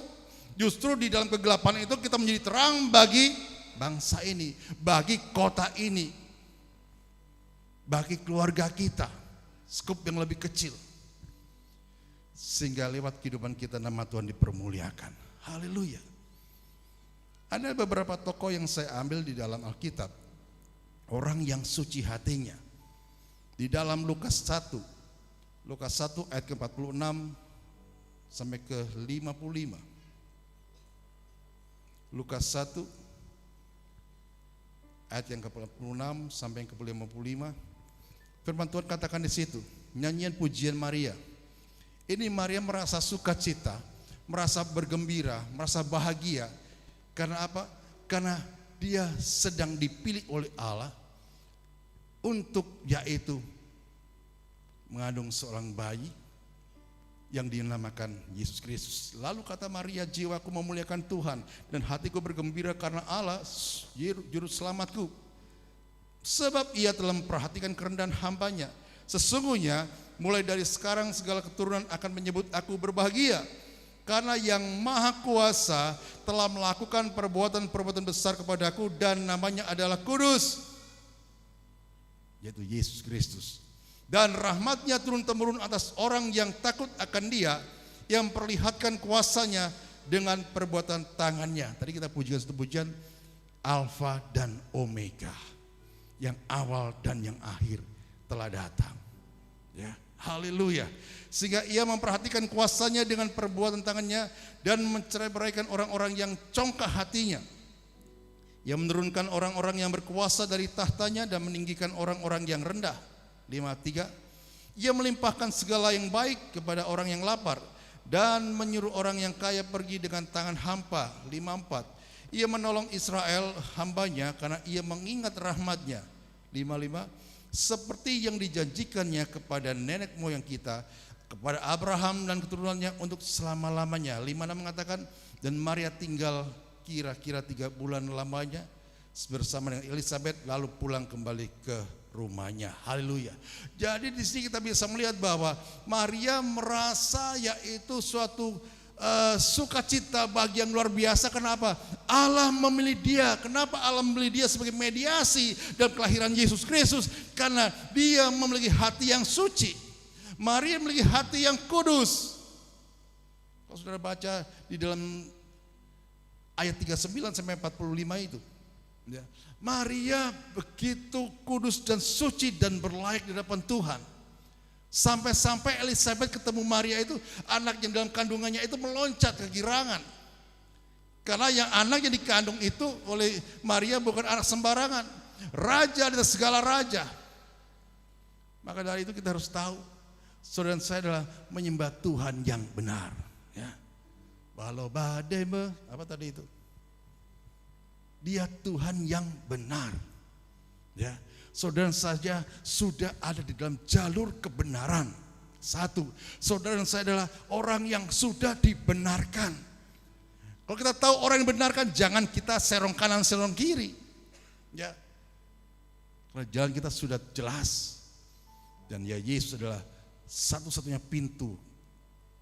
Justru di dalam kegelapan itu kita menjadi terang bagi bangsa ini, bagi kota ini, bagi keluarga kita, skup yang lebih kecil. Sehingga lewat kehidupan kita nama Tuhan dipermuliakan. Haleluya. Ada beberapa tokoh yang saya ambil di dalam Alkitab. Orang yang suci hatinya. Di dalam Lukas 1 ayat ke-46 sampai ke-55. Lukas 1 ayat yang ke-46 sampai yang ke-55. Firman Tuhan katakan di situ, nyanyian pujian Maria. Ini Maria merasa sukacita, merasa bergembira, merasa bahagia. Karena apa? Karena dia sedang dipilih oleh Allah untuk yaitu mengandung seorang bayi yang dinamakan Yesus Kristus. Lalu kata Maria, jiwaku memuliakan Tuhan dan hatiku bergembira karena Allah juru selamatku. Sebab ia telah memperhatikan kerendahan hambanya. Sesungguhnya mulai dari sekarang segala keturunan akan menyebut aku berbahagia. Karena yang maha kuasa telah melakukan perbuatan-perbuatan besar kepadaku dan namanya adalah kudus. Yaitu Yesus Kristus. Dan rahmatnya turun-temurun atas orang yang takut akan dia, yang memperlihatkan kuasanya dengan perbuatan tangannya. Tadi kita pujikan satu pujian, Alfa dan Omega, yang awal dan yang akhir telah datang. Ya, haleluya. Sehingga ia memperhatikan kuasanya dengan perbuatan tangannya dan mencerai-beraikan orang-orang yang congkak hatinya. Ia menurunkan orang-orang yang berkuasa dari tahtanya dan meninggikan orang-orang yang rendah. 53. Ia melimpahkan segala yang baik kepada orang yang lapar dan menyuruh orang yang kaya pergi dengan tangan hampa. 54. Ia menolong Israel hambanya karena ia mengingat rahmatnya. 55. Seperti yang dijanjikannya kepada nenek moyang kita, kepada Abraham dan keturunannya untuk selama-lamanya. 56 mengatakan, dan Maria tinggal kira-kira 3 bulan lamanya bersama dengan Elizabeth, lalu pulang kembali ke rumahnya. Haleluya. Jadi di sini kita bisa melihat bahwa Maria merasa yaitu suatu sukacita bagi yang luar biasa. Kenapa? Allah memilih dia. Kenapa Allah memilih dia sebagai mediasi dalam kelahiran Yesus Kristus? Karena dia memiliki hati yang suci. Maria memiliki hati yang kudus. Kalau saudara baca di dalam ayat 39 sampai 45 itu, ya, Maria begitu kudus dan suci dan berlayak di hadapan Tuhan. Sampai-sampai Elizabeth ketemu Maria itu, anak yang dalam kandungannya itu meloncat kegirangan. Karena yang anak yang dikandung itu oleh Maria bukan anak sembarangan, raja dari segala raja. Maka dari itu kita harus tahu, saudara saya adalah menyembah Tuhan yang benar. Ya. Walau badai apa tadi itu? Dia Tuhan yang benar. Ya, saudara saja sudah ada di dalam jalur kebenaran. Satu, saudara saya adalah orang yang sudah dibenarkan. Kalau kita tahu orang yang dibenarkan, jangan kita serong kanan serong kiri. Ya, karena jalan kita sudah jelas. Dan ya Yesus adalah satu-satunya pintu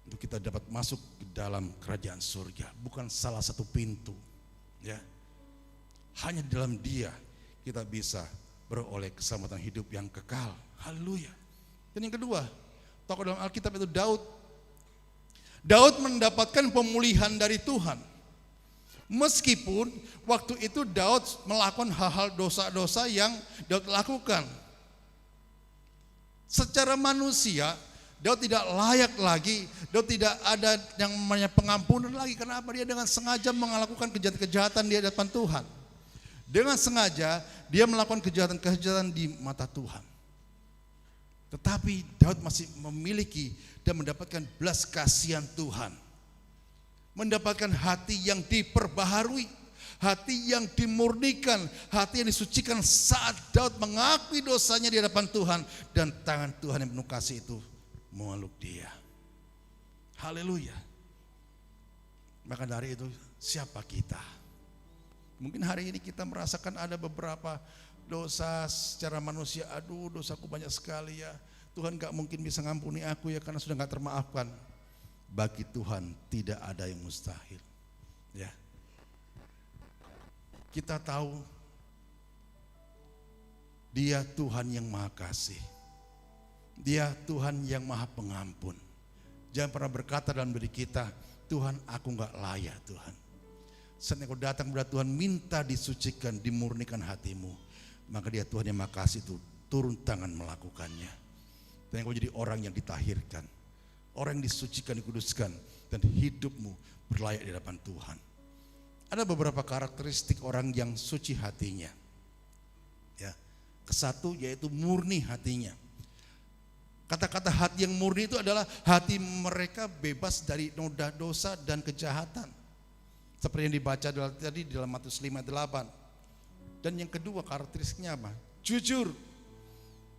untuk kita dapat masuk ke dalam kerajaan surga. Bukan salah satu pintu. Ya. Hanya di dalam dia kita bisa beroleh keselamatan hidup yang kekal. Haleluya. Dan yang kedua, tokoh dalam Alkitab itu Daud. Daud mendapatkan pemulihan dari Tuhan. Meskipun waktu itu Daud melakukan hal-hal dosa-dosa yang Daud lakukan. Secara manusia, Daud tidak layak lagi, Daud tidak ada yang namanya pengampunan lagi. Kenapa? Dia dengan sengaja melakukan kejahatan-kejahatan di hadapan Tuhan. Dengan sengaja Dia melakukan kejahatan-kejahatan di mata Tuhan. Tetapi Daud masih memiliki dan mendapatkan belas kasihan Tuhan. Mendapatkan hati yang diperbaharui, hati yang dimurnikan, hati yang disucikan saat Daud mengakui dosanya di hadapan Tuhan. Dan tangan Tuhan yang penuh kasih itu memeluk dia. Haleluya. Maka dari itu, siapa kita? Mungkin hari ini kita merasakan ada beberapa dosa secara manusia. Aduh, dosaku banyak sekali ya. Tuhan gak mungkin bisa ngampuni aku ya karena sudah gak termaafkan. Bagi Tuhan tidak ada yang mustahil. Ya. Kita tahu Dia Tuhan yang Maha Kasih. Dia Tuhan yang Maha Pengampun. Jangan pernah berkata dalam diri kita, Tuhan aku gak layak Tuhan. Saat kau datang kepada Tuhan minta disucikan, dimurnikan hatimu, maka Dia Tuhan yang Maha Kasih itu turun tangan melakukannya. Dan kau jadi orang yang ditahirkan, orang yang disucikan, dikuduskan, dan hidupmu berlayak di hadapan Tuhan. Ada beberapa karakteristik orang yang suci hatinya. Ya, kesatu yaitu murni hatinya. Kata-kata hati yang murni itu adalah hati mereka bebas dari noda dosa dan kejahatan. Seperti yang dibaca tadi dalam Matius 5:8. Dan yang kedua karakteristiknya apa? Jujur.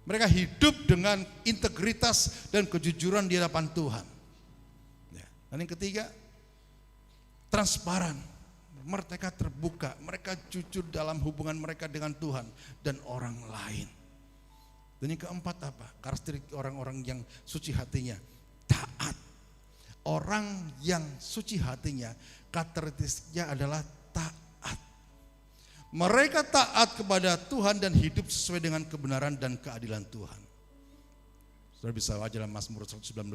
Mereka hidup dengan integritas dan kejujuran di hadapan Tuhan. Ya. Dan yang ketiga, transparan. Mereka terbuka, mereka jujur dalam hubungan mereka dengan Tuhan dan orang lain. Dan yang keempat apa? Karakteristik orang-orang yang suci hatinya, taat. Orang yang suci hatinya, karakteristiknya adalah taat. Mereka taat kepada Tuhan dan hidup sesuai dengan kebenaran dan keadilan Tuhan. Saudara bisa baca dalam Mazmur 119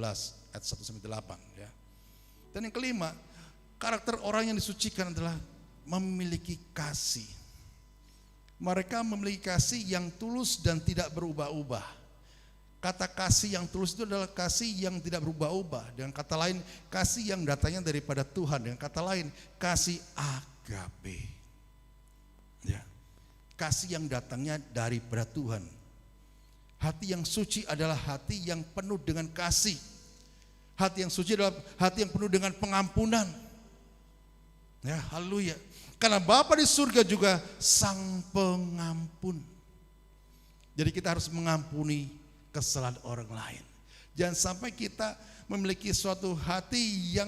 ayat 1-8 ya. Dan yang kelima, karakter orang yang disucikan adalah memiliki kasih. Mereka memiliki kasih yang tulus dan tidak berubah-ubah. Kata kasih yang tulus itu adalah kasih yang tidak berubah-ubah. Dengan kata lain, kasih yang datangnya daripada Tuhan. Dengan kata lain, kasih agape. Ya. Kasih yang datangnya daripada Tuhan. Hati yang suci adalah hati yang penuh dengan kasih. Hati yang suci adalah hati yang penuh dengan pengampunan. Ya, haleluya. Karena Bapa di surga juga sang pengampun. Jadi kita harus mengampuni kesalahan orang lain. Jangan sampai kita memiliki suatu hati yang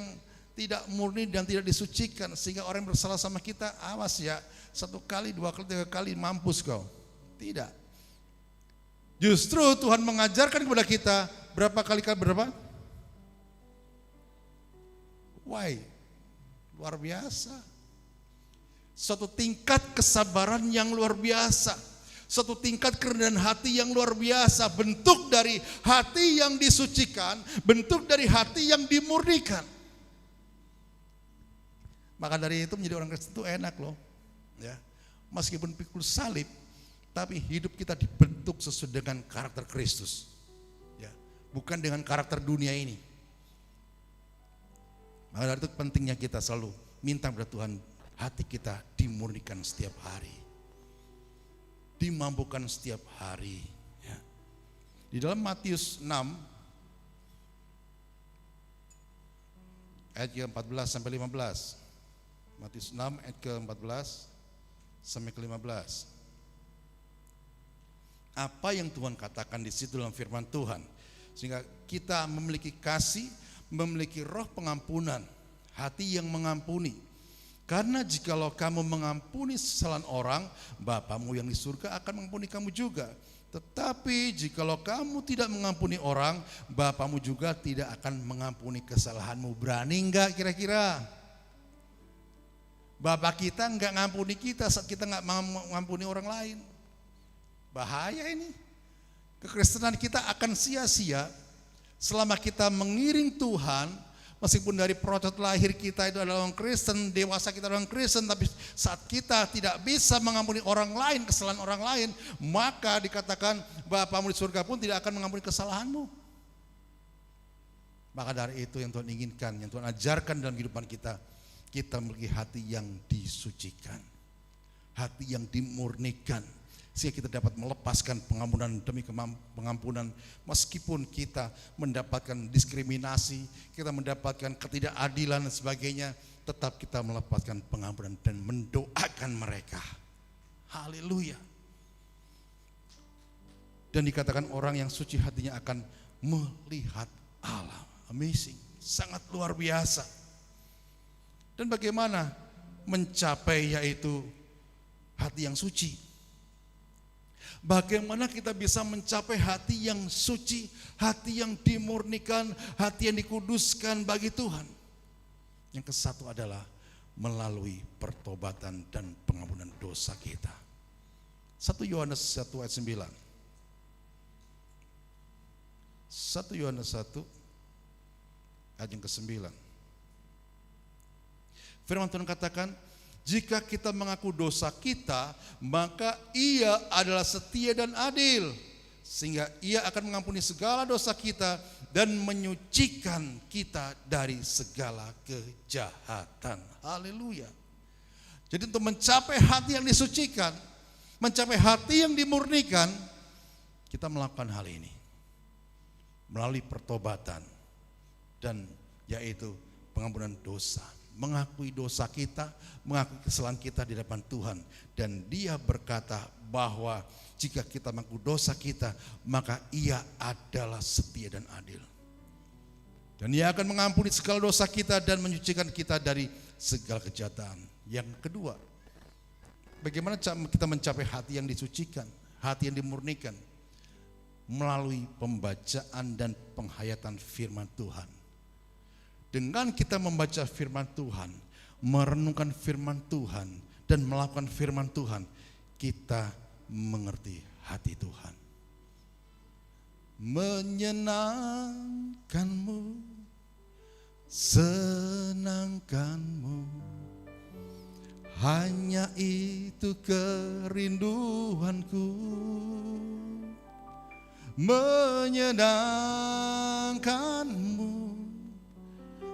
tidak murni dan tidak disucikan sehingga orang yang bersalah sama kita, awas ya, 1 kali, 2 kali, 3 kali mampus kau. Tidak. Justru Tuhan mengajarkan kepada kita berapa kali berapa? Why? Luar biasa. Suatu tingkat kesabaran yang luar biasa. Suatu tingkat kerendahan hati yang luar biasa. Bentuk dari hati yang disucikan, bentuk dari hati yang dimurnikan. Maka dari itu menjadi orang Kristen itu enak loh. Ya. Meskipun pikul salib, tapi hidup kita dibentuk sesuai dengan karakter Kristus. Ya. Bukan dengan karakter dunia ini. Maka dari itu pentingnya kita selalu minta kepada Tuhan, hati kita dimurnikan setiap hari, dimampukan setiap hari. Ya. Di dalam Matius 6 ayat ke-14-15, Matius 6 ayat ke-14 sampai ke-15. Apa yang Tuhan katakan di situ dalam firman Tuhan, sehingga kita memiliki kasih, memiliki roh pengampunan, hati yang mengampuni. Karena jikalau kamu mengampuni kesalahan orang, Bapamu yang di surga akan mengampuni kamu juga. Tetapi jikalau kamu tidak mengampuni orang, Bapamu juga tidak akan mengampuni kesalahanmu. Berani enggak kira-kira? Bapak kita enggak ngampuni kita saat kita enggak mengampuni orang lain. Bahaya ini. Kekristenan kita akan sia-sia selama kita mengiring Tuhan. Meskipun dari proses lahir kita itu adalah orang Kristen, dewasa kita orang Kristen, tapi saat kita tidak bisa mengampuni orang lain, kesalahan orang lain, maka dikatakan Bapamu di surga pun tidak akan mengampuni kesalahanmu. Maka dari itu yang Tuhan inginkan, yang Tuhan ajarkan dalam kehidupan kita, kita memiliki hati yang disucikan, hati yang dimurnikan, Sehingga kita dapat melepaskan pengampunan demi pengampunan. Meskipun kita mendapatkan diskriminasi, kita mendapatkan ketidakadilan dan sebagainya, tetap kita melepaskan pengampunan dan mendoakan mereka. Haleluya. Dan dikatakan orang yang suci hatinya akan melihat Allah. Amazing, sangat luar biasa. Dan bagaimana mencapai yaitu hati yang suci? Bagaimana kita bisa mencapai hati yang suci, hati yang dimurnikan, hati yang dikuduskan bagi Tuhan? Yang kesatu adalah melalui pertobatan dan pengampunan dosa kita. 1 Yohanes 1 ayat 9. 1 Yohanes 1 ayat yang ke-9. Firman Tuhan katakan, jika kita mengaku dosa kita, maka Ia adalah setia dan adil, sehingga Ia akan mengampuni segala dosa kita dan menyucikan kita dari segala kejahatan. Haleluya. Jadi untuk mencapai hati yang disucikan, mencapai hati yang dimurnikan, kita melakukan hal ini melalui pertobatan dan yaitu pengampunan dosa. Mengakui dosa kita, mengakui kesalahan kita di depan Tuhan. Dan Dia berkata bahwa jika kita mengaku dosa kita, maka Ia adalah setia dan adil. Dan Ia akan mengampuni segala dosa kita dan menyucikan kita dari segala kejahatan. Yang kedua, bagaimana kita mencapai hati yang disucikan, hati yang dimurnikan? Melalui pembacaan dan penghayatan firman Tuhan. Dengan kita membaca firman Tuhan, merenungkan firman Tuhan, dan melakukan firman Tuhan, kita mengerti hati Tuhan. Menyenangkanmu, senangkanmu, hanya itu kerinduanku. Menyenangkanmu,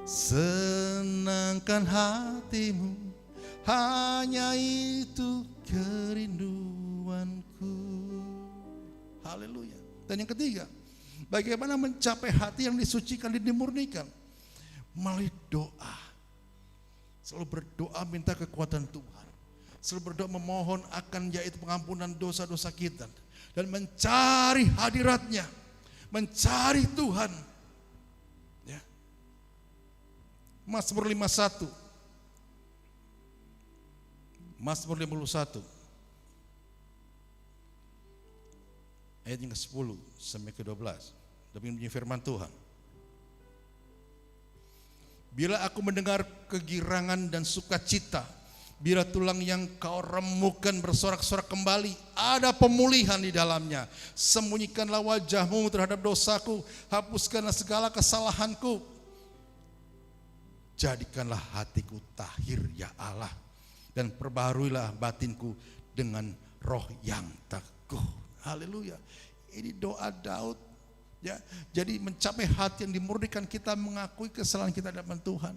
senangkan hatimu, hanya itu kerinduanku. Haleluya. Dan yang ketiga, bagaimana mencapai hati yang disucikan dan dimurnikan? Melalui doa. Selalu berdoa minta kekuatan Tuhan. Selalu berdoa memohon akan yaitu pengampunan dosa-dosa kita. Dan mencari hadiratnya, mencari Tuhan. Ya. Mazmur 51, Mazmur 51, ayat yang ke-10 sampai ke-12. Demi bunyi firman Tuhan. Bila aku mendengar kegirangan dan sukacita, bila tulang yang kau remukkan bersorak-sorak kembali, ada pemulihan di dalamnya. Sembunyikanlah wajahmu terhadap dosaku, hapuskanlah segala kesalahanku. Jadikanlah hatiku tahir ya Allah, dan perbaharuilah batinku dengan roh yang teguh. Haleluya. Ini doa Daud. Ya, jadi mencapai hati yang dimurnikan, kita mengakui kesalahan kita di hadapan Tuhan,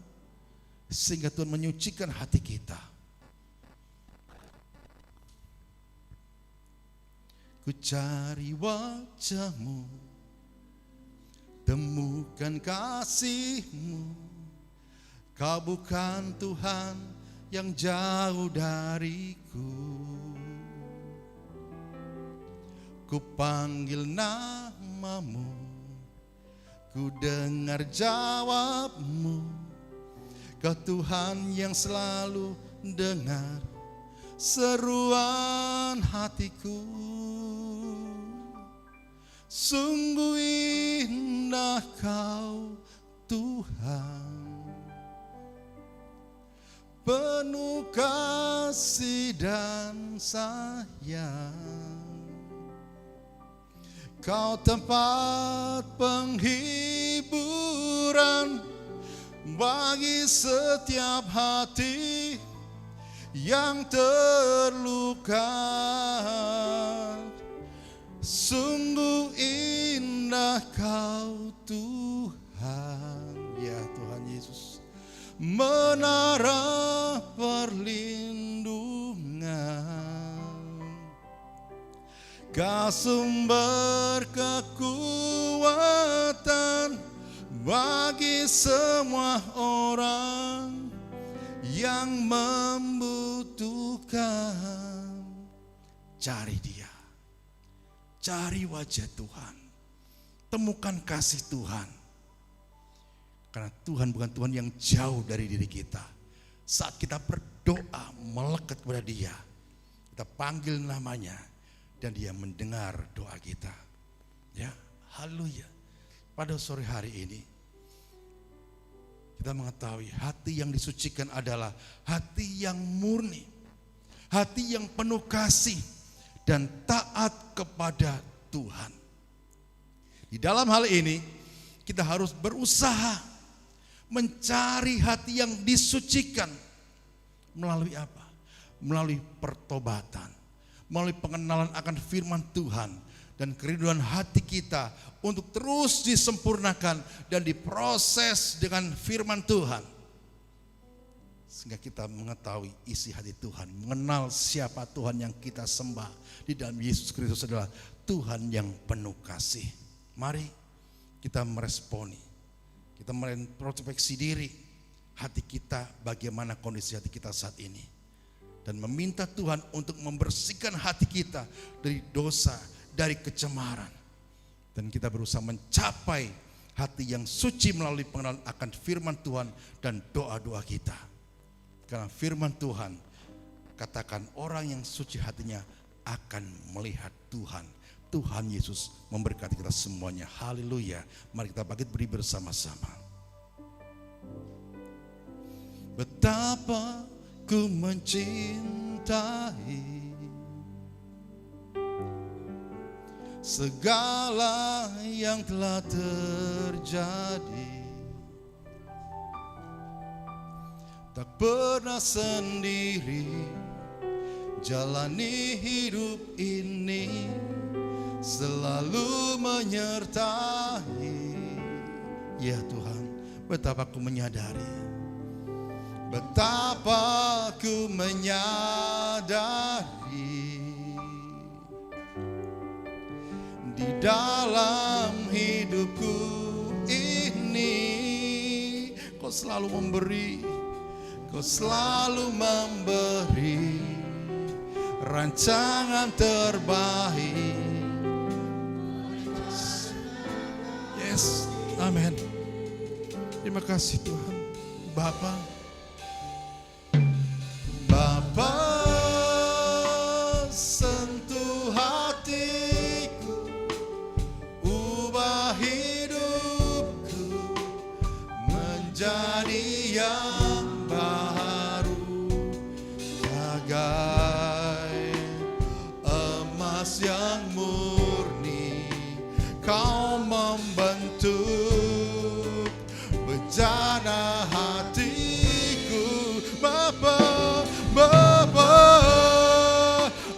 sehingga Tuhan menyucikan hati kita. Ku cari wajahmu, temukan kasihmu. Kau bukan Tuhan yang jauh dariku. Ku panggil namamu, ku dengar jawabmu. Kau Tuhan yang selalu dengar seruan hatiku. Sungguh indah Kau Tuhan, penuh kasih dan sayang. Kau tempat penghiburan bagi setiap hati yang terluka. Sungguh indah Kau Tuhan, ya Tuhan Yesus, menara perlindungan. Kau sumber kekuatan bagi semua orang yang membutuhkan. Cari Dia, cari wajah Tuhan, temukan kasih Tuhan. Karena Tuhan bukan Tuhan yang jauh dari diri kita. Saat kita berdoa, melekat kepada Dia, kita panggil namanya, dan Dia mendengar doa kita. Ya, haleluya. Pada sore hari ini kita mengetahui hati yang disucikan adalah hati yang murni, hati yang penuh kasih dan taat kepada Tuhan. Di dalam hal ini kita harus berusaha mencari hati yang disucikan melalui apa? Melalui pertobatan, melalui pengenalan akan firman Tuhan, dan kerinduan hati kita untuk terus disempurnakan dan diproses dengan firman Tuhan. Sehingga kita mengetahui isi hati Tuhan, mengenal siapa Tuhan yang kita sembah di dalam Yesus Kristus adalah Tuhan yang penuh kasih. Mari kita meresponi, kita menintrospeksi diri, hati kita, bagaimana kondisi hati kita saat ini. Dan meminta Tuhan untuk membersihkan hati kita dari dosa, dari kecemaran. Dan kita berusaha mencapai hati yang suci melalui pengenalan akan firman Tuhan dan doa-doa kita. Karena firman Tuhan katakan orang yang suci hatinya akan melihat Tuhan. Tuhan Yesus memberkati kita semuanya. Haleluya. Mari kita bangkit beri bersama-sama. Betapa ku mencintai segala yang telah terjadi. Tak pernah sendiri jalani hidup ini, selalu menyertai. Ya Tuhan, betapa ku menyadari, betapa ku menyadari di dalam hidupku ini Kau selalu memberi, Kau selalu memberi rancangan terbaik. Yes, amin. Terima kasih Tuhan. Bapa, sentuh hatiku, ubah hidupku menjadi yang baru, bagai emas yang murni. Kau membentuk bejana hatiku, Bapa.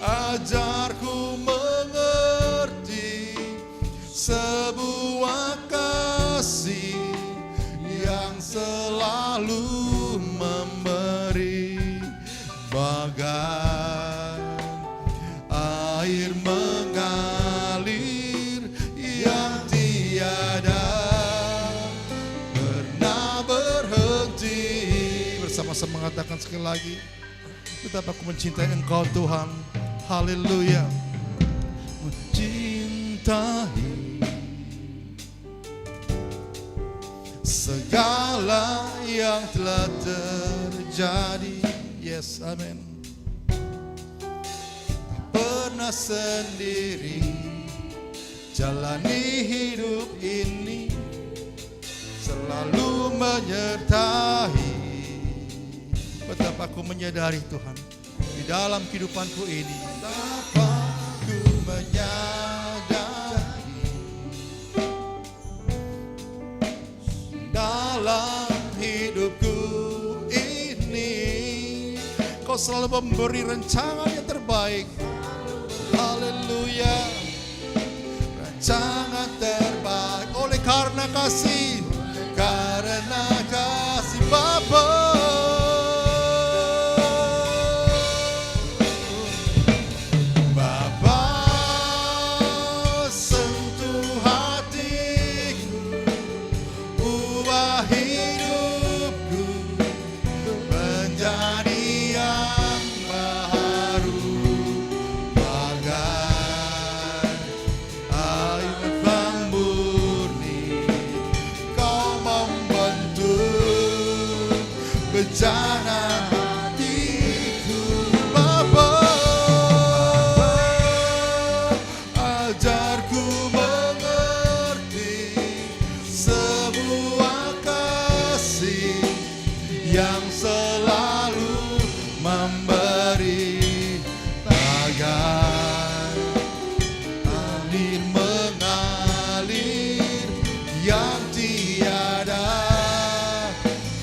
Ajarku mengerti sebuah kasih yang selalu memberi, bagai air mengalir yang tiada pernah berhenti. Bersama-sama mengatakan sekali lagi, betapa aku mencintai Engkau Tuhan. Haleluya. Mencintai segala yang telah terjadi. Yes, amin. Tak pernah sendiri jalani hidup ini, selalu menyertai. Betapa aku menyadari Tuhan di dalam kehidupanku ini, betapa ku menyadari dalam hidupku ini Kau selalu memberi rancangan yang terbaik. Haleluya. Rancangan terbaik oleh karena kasih, karena kasih Bapa. memberi bagai air mengalir yang tiada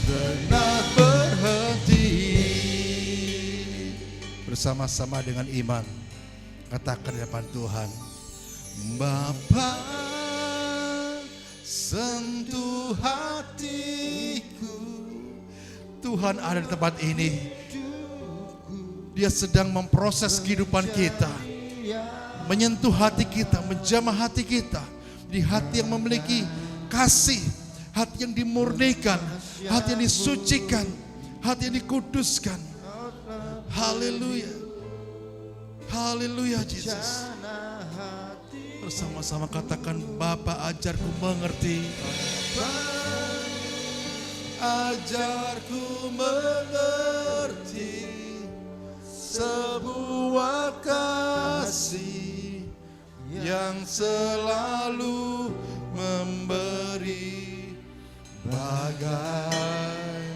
pernah berhenti. Bersama-sama dengan iman katakan di depan Tuhan, Bapa, sentuh hatiku. Tuhan ada di tempat ini. Dia sedang memproses kehidupan kita, menyentuh hati kita, menjamah hati kita. Di hati yang memiliki kasih, hati yang dimurnikan, hati yang disucikan, hati yang dikuduskan. Haleluya, haleluya Yesus. Bersama-sama katakan, Bapa ajarku mengerti. Ajarku mengerti sebuah kasih yang selalu memberi bagai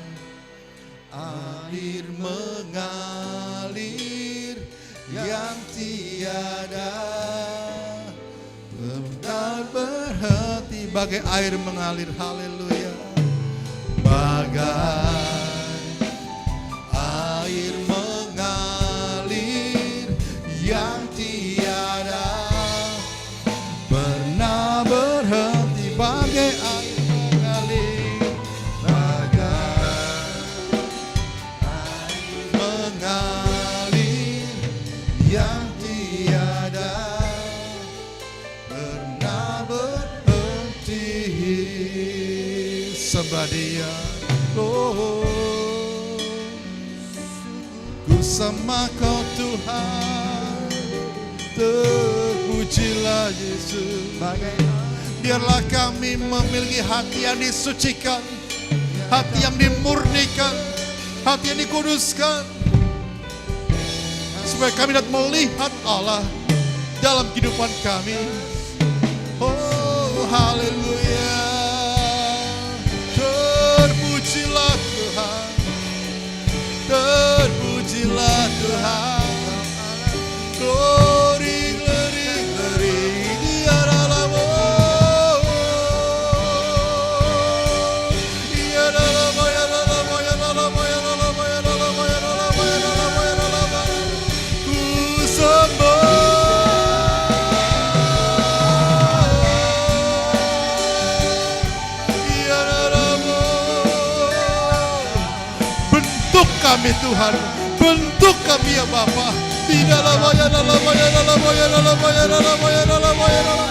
air mengalir yang tiada pernah berhenti. Bagai air mengalir, haleluya. Bagai air mengalir yang tiada pernah berhenti. Bagai air mengalir, bagai air mengalir yang tiada pernah berhenti. Somebody, oh, ku sama Kau Tuhan, terpujilah Yesus. Biarlah kami memiliki hati yang disucikan, hati yang dimurnikan, hati yang dikuduskan, supaya kami dapat melihat Allah dalam kehidupan kami. Oh, haleluya. Terpujilah Tuhan, terpujilah Tuhan. Glory, glory, glory. Dia dalam Dia dalam ya dalam ya dalam ya dalam ya dalam ya dalam ya dalam ya dalam. Ku sembah. Bentuk kami Tuhan, bentuk kami ya Bapa. Di dalam ya dalam ya dalam ya dalam ya dalam ya dalam ya dalam.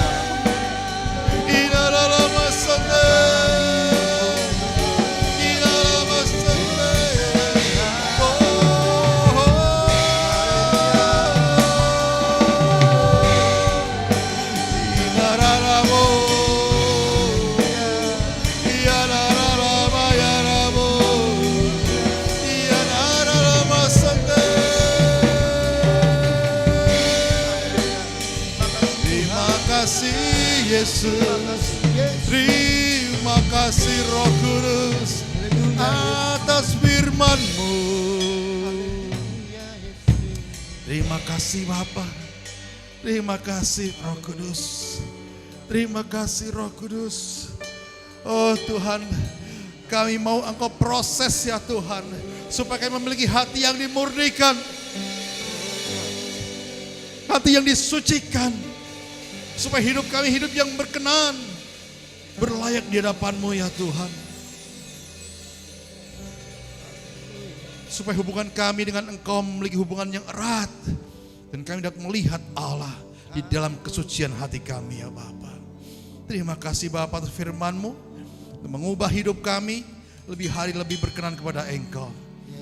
Di dalam sana, di dalam sana. Di dalam ya dalam ya dalam. Terima kasih Yesus, terima kasih Roh Kudus atas firman-Mu. Terima kasih Bapa, terima kasih Roh Kudus, terima kasih Roh Kudus. Oh Tuhan, kami mau Engkau proses ya Tuhan, supaya kami memiliki hati yang dimurnikan, hati yang disucikan, supaya hidup kami hidup yang berkenan, berlayak di hadapan-Mu ya Tuhan. Supaya hubungan kami dengan Engkau memiliki hubungan yang erat, dan kami dapat melihat Allah di dalam kesucian hati kami ya Bapa. Terima kasih Bapa atas firman-Mu, mengubah hidup kami lebih hari lebih berkenan kepada Engkau.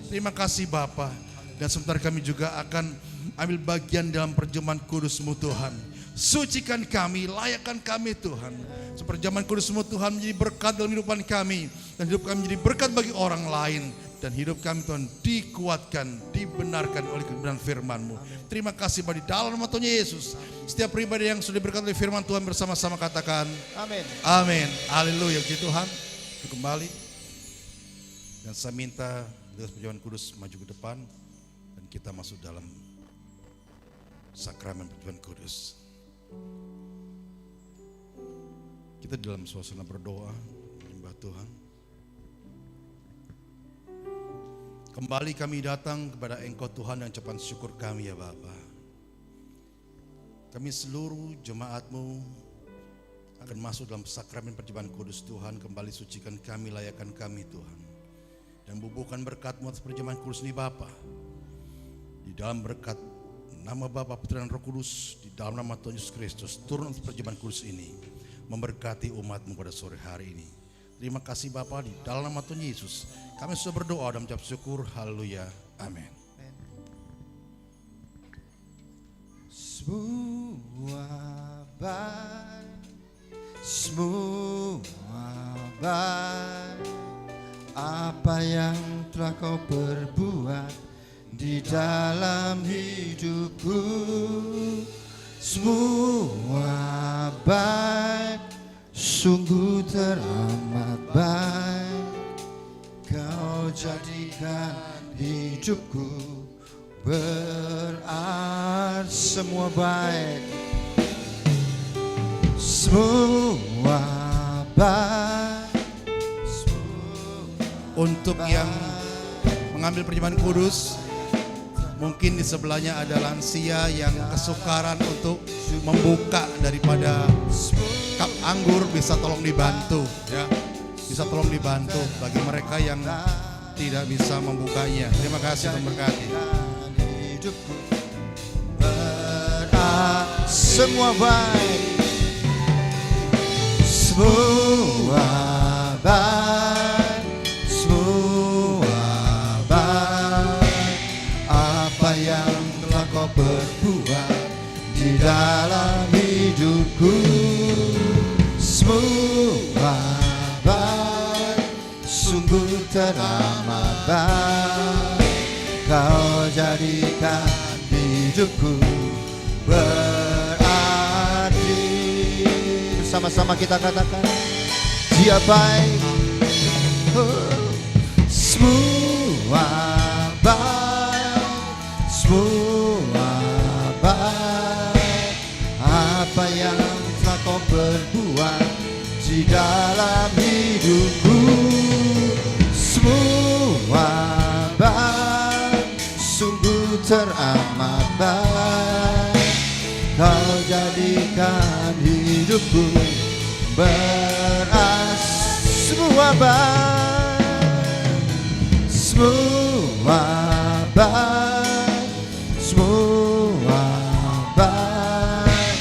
Terima kasih Bapa. Dan sebentar kami juga akan ambil bagian dalam perjamuan kudus-Mu Tuhan. Sucikan kami, layakkan kami Tuhan. Perjamuan kudus-Mu Tuhan menjadi berkat dalam kehidupan kami, dan hidup kami menjadi berkat bagi orang lain. Dan hidup kami Tuhan dikuatkan, dibenarkan oleh kebenaran firman-Mu. Terima kasih Bapa, di dalam nama Tuhan Yesus. Setiap pribadi yang sudah berkat oleh firman Tuhan bersama-sama katakan amin. Amin. Haleluya. Puji Tuhan. Kembali. Dan saya minta Dewas Perjamuan Kudus maju ke depan. kita masuk dalam sakramen perjamuan kudus. Kita dalam suasana berdoa, menyembah Tuhan. Kembali kami datang kepada Engkau Tuhan yang ucapan syukur kami ya Bapa. Kami seluruh jemaat-Mu akan masuk dalam sakramen perjamuan kudus Tuhan. Kembali sucikan kami, layakkan kami Tuhan. Dan bubuhkan berkat-Mu atas perjamuan kudus ini Bapa. Di dalam berkat nama Bapa, Putra dan Roh Kudus, di dalam nama Tuhan Yesus Kristus, turun atas perjamuan kudus ini, memberkati umat-Mu pada sore hari ini. Terima kasih Bapa, di dalam nama Tuhan Yesus kami sudah berdoa dan mengucap syukur. Haleluya, amin. Semua baik apa yang telah Kau perbuat di dalam hidupku. Semua baik, sungguh teramat baik. Kau jadikan hidupku berarti. Semua baik, semua baik. Untuk yang mengambil perjamuan kudus, mungkin di sebelahnya ada lansia yang kesukaran untuk membuka daripada kap anggur, bisa tolong dibantu ya. Bisa tolong dibantu bagi mereka yang tidak bisa membukanya. Terima kasih, Tuhan berkati. Semua baik, semua baik, semua baik. Apa yang telah Kau perbuat di dalam hidupku. Semua baik, sungguh teramat baik. Kau jadikan hidupku berarti. Bersama-sama kita katakan, Dia baik. Semua baik, semua baik. Apa yang telah Kau perbuat di dalam hidupku. Semua baik, sungguh teramat baik. Kau jadikan hidupku berarti. Semua baik, semua baik, semua baik.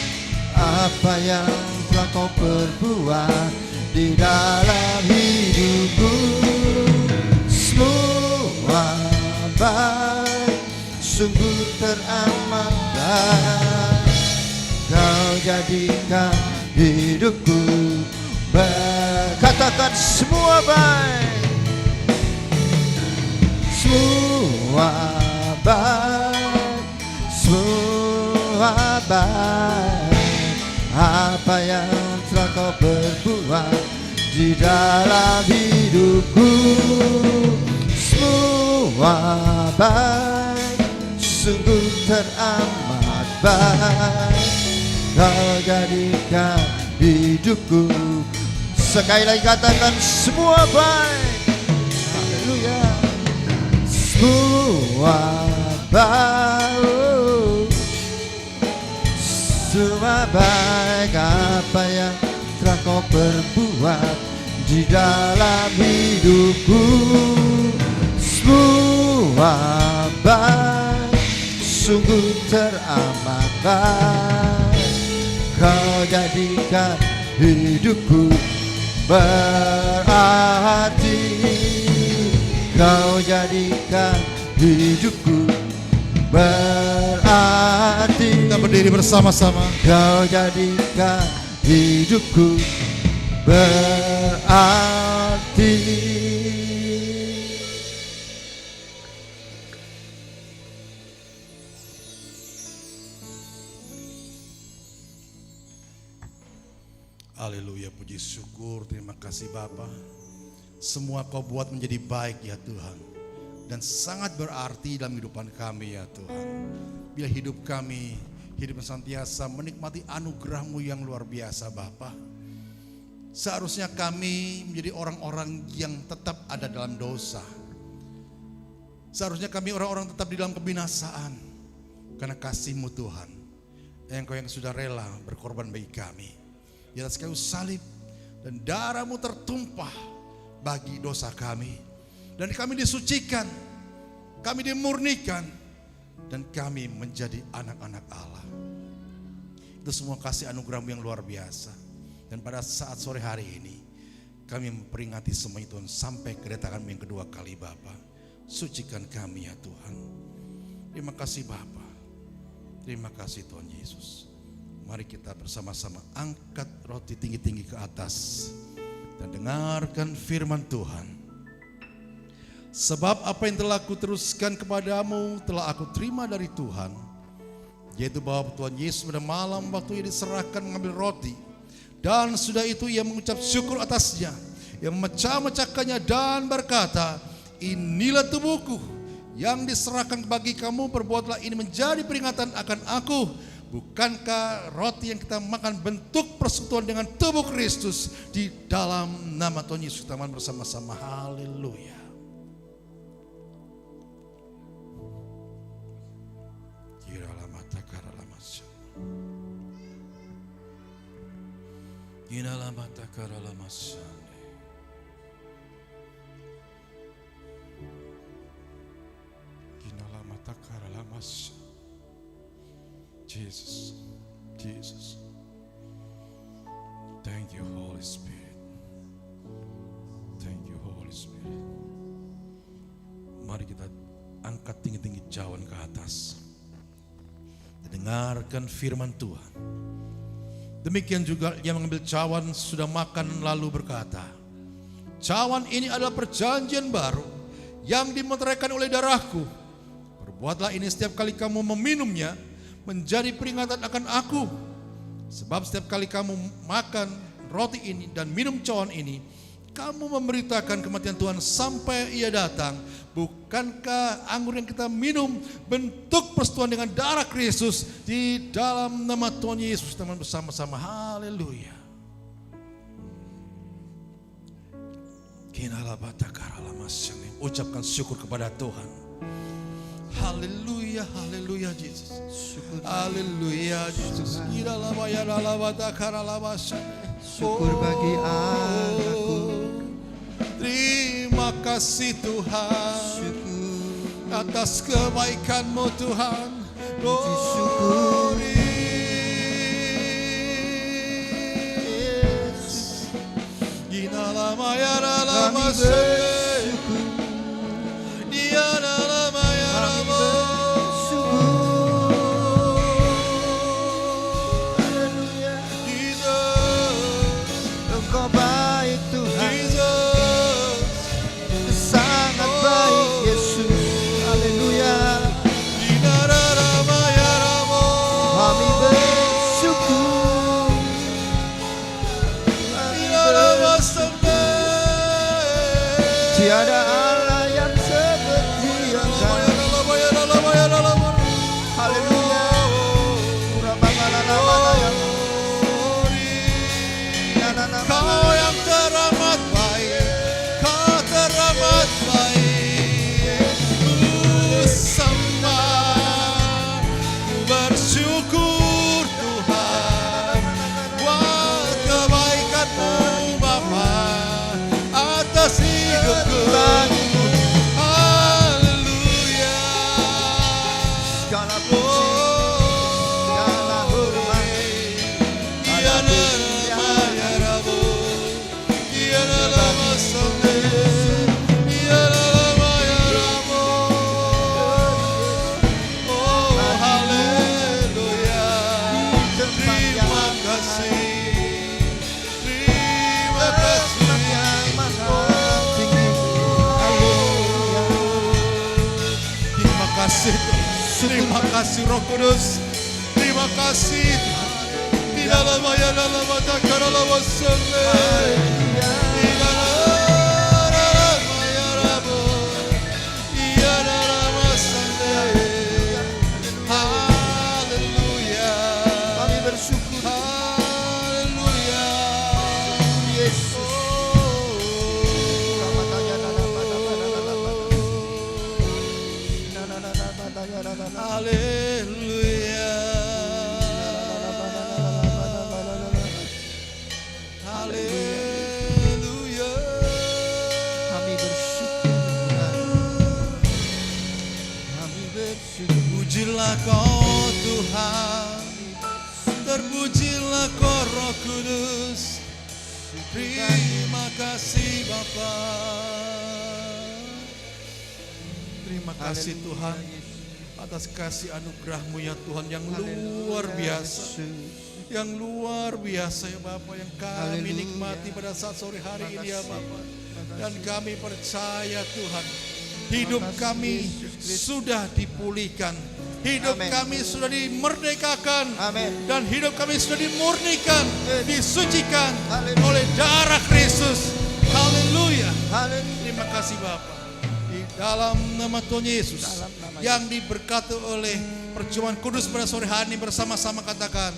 Apa yang telah Kau perbuat di dalam hidupku. Semua baik, sungguh teramat baik. Kau jadikan hidupku katakan semua baik, semua baik, semua baik. Apa yang telah Kau perbuat di dalam hidupku. Semua baik, sungguh teramat baik. Kau jadikan hidupku. Sekali lagi katakan semua baik. Haleluya. Semua baik, semua baik. Apa yang telah Kau perbuat di dalam hidupku. Semua baik, sungguh teramat baik. Kau jadikan hidupku berarti. Kau jadikan hidupku berarti. Kita berdiri bersama-sama. Kau jadikan hidupku berarti. Haleluya, puji syukur, terima kasih Bapa. Semua Kau buat menjadi baik ya Tuhan. dan sangat berarti dalam kehidupan kami ya Tuhan. Bila hidup kami hidup senantiasa menikmati anugerah-Mu yang luar biasa Bapa. Seharusnya kami menjadi orang-orang yang tetap ada dalam dosa. Seharusnya kami orang-orang tetap di dalam kebinasaan. Karena kasih-Mu Tuhan, Engkau yang sudah rela berkorban bagi kami di atas kayu salib, dan darah-Mu tertumpah bagi dosa kami. Dan kami disucikan, kami dimurnikan, dan kami menjadi anak-anak Allah. Itu semua kasih anugerah-Mu yang luar biasa. Dan pada saat sore hari ini kami memperingati semua itu sampai kedatangan-Mu yang kedua kali Bapa. Sucikan kami ya Tuhan. Terima kasih Bapa. Terima kasih Tuhan Yesus. Mari kita bersama-sama angkat roti tinggi-tinggi ke atas dan dengarkan firman Tuhan. Sebab apa yang telah aku teruskan kepadamu telah aku terima dari Tuhan, yaitu bahwa Tuhan Yesus pada malam waktu ia diserahkan mengambil roti, dan sudah itu ia mengucap syukur atasnya, ia memecah-mecahkannya dan berkata, inilah tubuhku yang diserahkan bagi kamu, perbuatlah ini menjadi peringatan akan aku. Bukankah roti yang kita makan bentuk persekutuan dengan tubuh Kristus? Di dalam nama Tuhan Yesus kita makan bersama-sama. Haleluya. Jesus, Jesus. Thank you Holy Spirit. Thank you Holy Spirit. Mari kita angkat tinggi-tinggi cawan ke atas. Dengarkan firman Tuhan. Demikian juga yang mengambil cawan sudah makan lalu berkata, cawan ini adalah perjanjian baru yang dimeteraikan oleh darahku. Perbuatlah ini setiap kali kamu meminumnya menjadi peringatan akan aku. Sebab setiap kali kamu makan roti ini dan minum cawan ini, kamu memberitakan kematian Tuhan sampai ia datang. Bukankah anggur yang kita minum bentuk persekutuan dengan darah Kristus? Di dalam nama Tuhan Yesus teman bersama-sama. Haleluya. Ucapkan syukur kepada Tuhan. Haleluya, haleluya Yesus. Haleluya Yesus. Syukur bagi anakku. Terima kasih Tuhan atas kebaikan-Mu Tuhan. Glory. Gina lama ya lama syukur. Dia lama ya lama. Haleluya. Engkau baik Tuhan. Sangat baik Yesus. Haleluya. Kami bersyukur. Tiada Allah yang seperti Engkau. Haleluya. Kau yang teramat baik, Kau teramat baik. Ku sembah, ku bersyukur Tuhan buat kebaikan-Mu Bapa atas hidupku. Haleluya. Segala puji, segala hormat. Terima kasih Roh Kudus. Terima kasih di dalam ayat dalam mata karala wasale. Di dalam ayat rabu. Iya Haleluya. Haleluya. Kami bersyukur Tuhan. Kami bersyukur. Pujilah Kau Tuhan, terpujilah Kau Roh Kudus. Terima kasih Bapa. Terima kasih Tuhan atas kasih anugerah-Mu ya Tuhan yang luar biasa. Yang luar biasa ya Bapa, yang kami nikmati pada saat sore hari ini ya Bapa. Dan kami percaya Tuhan, hidup kami sudah dipulihkan. Hidup kami sudah dimerdekakan. Dan hidup kami sudah dimurnikan, disucikan oleh darah Kristus. Haleluya. Terima kasih Bapa. Di dalam nama Tuhan Yesus yang diberkati oleh perjumpaan kudus pada sore hari ini, bersama-sama katakan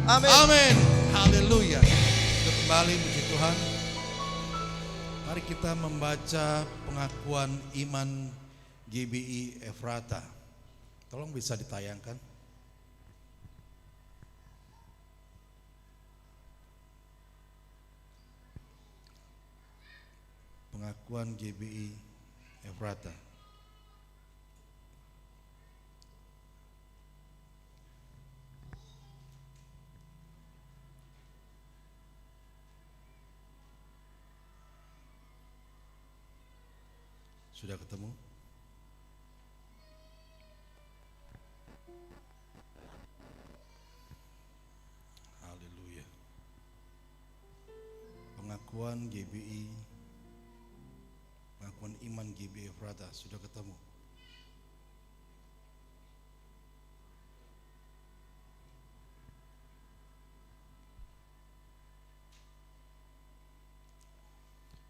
amin. Amin. Haleluya. Kita kembali puji Tuhan. Mari kita membaca pengakuan iman GBI Ephrata. Tolong bisa ditayangkan. Pengakuan GBI Ephrata. Sudah ketemu? Haleluya. Pengakuan GBI, pengakuan iman GBI Ephrata sudah ketemu.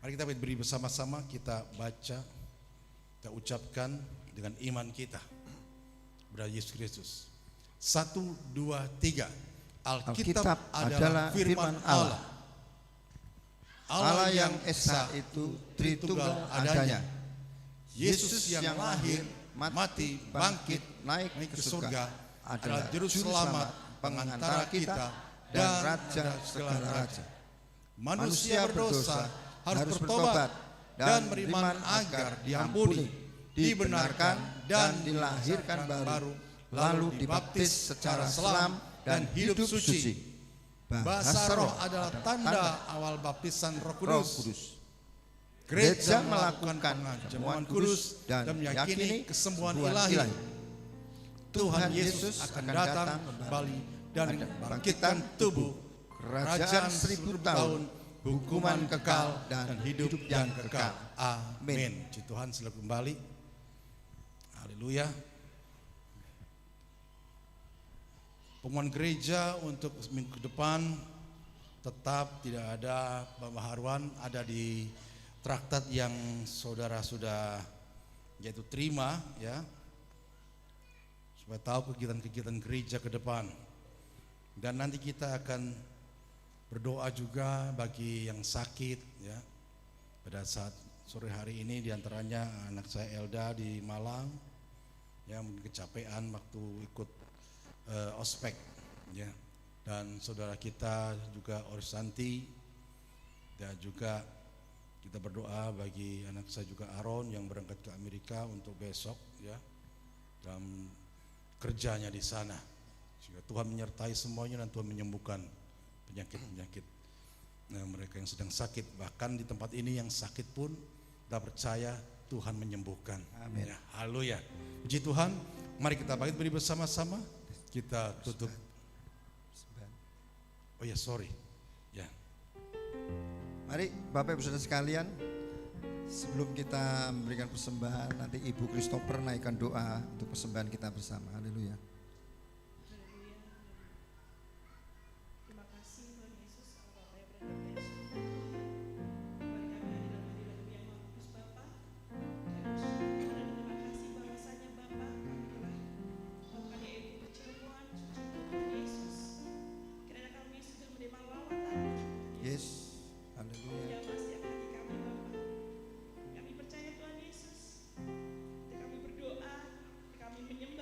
Mari kita beri bersama-sama, kita baca, kita ucapkan dengan iman kita kepada Yesus Kristus. 1, 2, 3. Alkitab adalah firman Allah. Allah yang esa itu Tritunggal adanya. Yesus yang lahir, mati, bangkit, naik ke surga adalah juru selamat pengantara kita dan raja segala raja. Manusia berdosa harus bertobat dan beriman agar diampuni, dibenarkan dan dilahirkan baru, lalu dibaptis secara selam dan hidup suci. Bahasa roh adalah tanda awal baptisan Roh Kudus. Gereja melakukan pengajaman kudus dan meyakini kesembuhan ilahi. Tuhan Yesus akan datang kembali dan membangkitkan tubuh, kerajaan 1000 tahun, hukuman kekal dan hidup yang kekal. Amin. Puji Tuhan, selalu kembali. Haleluya. Pengumuman gereja untuk minggu depan tetap tidak ada pembaharuan, ada di traktat yang saudara sudah yaitu terima ya, supaya tahu kegiatan-kegiatan gereja ke depan. Dan nanti kita akan berdoa juga bagi yang sakit ya. Pada saat sore hari ini diantaranya anak saya Elda di Malang yang kecapean waktu ikut ospek ya, dan saudara kita juga Orsanti, dan juga kita berdoa bagi anak saya juga Aaron yang berangkat ke Amerika untuk besok ya, dalam kerjanya di sana. Sehingga Tuhan menyertai semuanya dan Tuhan menyembuhkan penyakit-penyakit mereka yang sedang sakit. Bahkan di tempat ini yang sakit pun kita percaya Tuhan menyembuhkan. Amin. Ya, haleluya. Puji Tuhan. Mari kita beri bersama-sama. Kita tutup. Oh ya, sorry. Ya. Mari Bapak Ibu Saudara sekalian, sebelum kita memberikan persembahan, nanti Ibu Christopher naikkan doa untuk persembahan kita bersama. Haleluya. Kami percaya Tuhan Yesus, kami berdoa, kami menyembah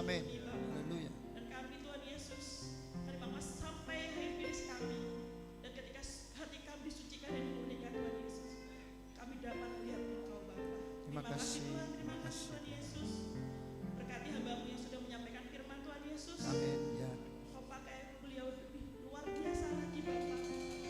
Amin. ini Bapak. Haleluya. Dan kami Tuhan Yesus, terima kasih sampai akhir finish kami. Dan ketika hati kami disucikan dan dimurnikan Tuhan Yesus, kami dapat melihat Engkau Bapa. Terima kasih. Tuhan, terima kasih Tuhan Yesus. Berkati hamba-Mu yang sudah menyampaikan firman Tuhan Yesus. Amin. Ya. Kau pakai beliau lebih luar biasa lagi Bapak.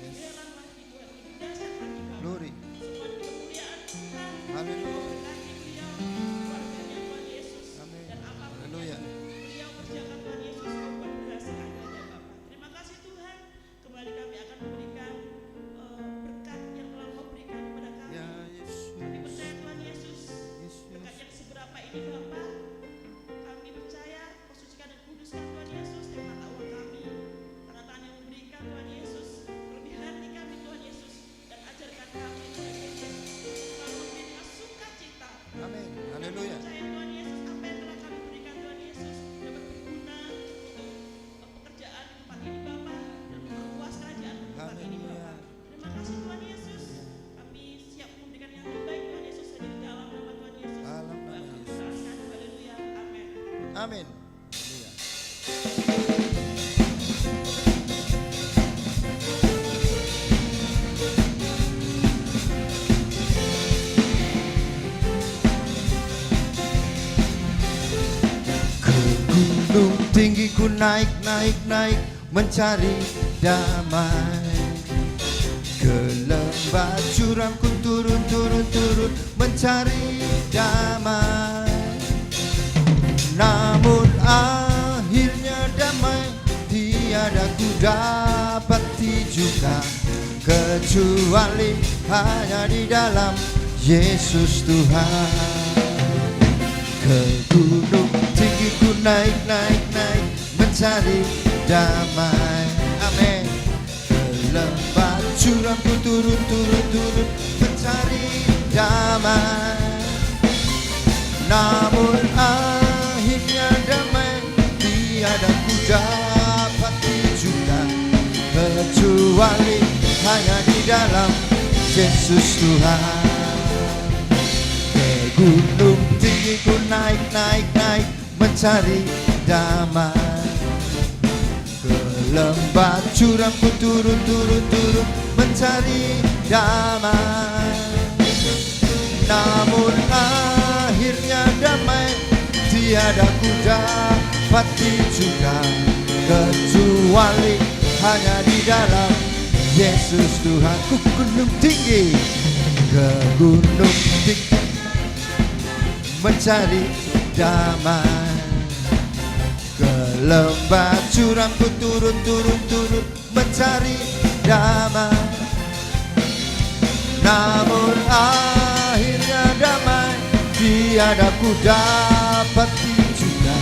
Yes. Heran lagi Tuhan, lebih dahsyat lagi Bapak. Glory. Semua kemuliaan Tuhan. Haleluya. Berkati beliau, keluarganya Tuhan Yesus. Amin. Dan apapun Haleluya. yang beliau kerjakan Tuhan Yesus, Kau buat berhasil adanya Bapak. Terima kasih Tuhan. Kembali kami akan memberikan berkat yang telah Kau berikan kepada kami. Ya Yesus. Kami percaya Tuhan Yesus, Yesus. berkat yang seberapa ini Bapak, kami percaya Kau sucikan dan kuduskan Tuhan Yesus yang mata uang kami, tangan-tangan yang memberikan Tuhan Yesus, lebih hati kami Tuhan Yesus, dan ajarkan kami Tuhan Yesus, selalu memberi dengan sukacita. Amin. Haleluya. Percaya Tuhan Yesus, apa yang telah kami berikan Tuhan Yesus dapat berguna untuk pekerjaan di tempat ini Bapak, dan memperluas kerajaan di tempat ini Bapak. Terima kasih Tuhan Yesus, kami siap memberikan yang terbaik Tuhan Yesus di dalam nama Tuhan Yesus. Dalam nama Kami Yesus. serahkan. Haleluya. Amin. Amin. Haleluya. Ke gunung tinggi ku naik, naik, naik mencari damai. Ke lembah curam ku turun, turun, turun mencari damai. Namun akhirnya damai tiada ku dapati juga, kecuali hanya di dalam Yesus Tuhan. Ke gunung tinggi ku naik, naik, naik mencari damai. Amin. Ke lembah curam ku turun, turun, turun mencari damai. Namun akhirnya damai tiada ku dapati juga, kecuali hanya di dalam Yesus Tuhan. Ke gunung tinggi ku naik, naik, naik mencari damai. Ke lembah curam ku turun, turun, turun mencari damai. Namun akhirnya damai tiada ku dapati juga, kecuali hanya di dalam Yesus Tuhan. Ku gunung tinggi, ke gunung tinggi mencari damai. Ke lembah curam ku turun, turun, turun mencari damai. Namun akhirnya damai tiada ku dapati juga,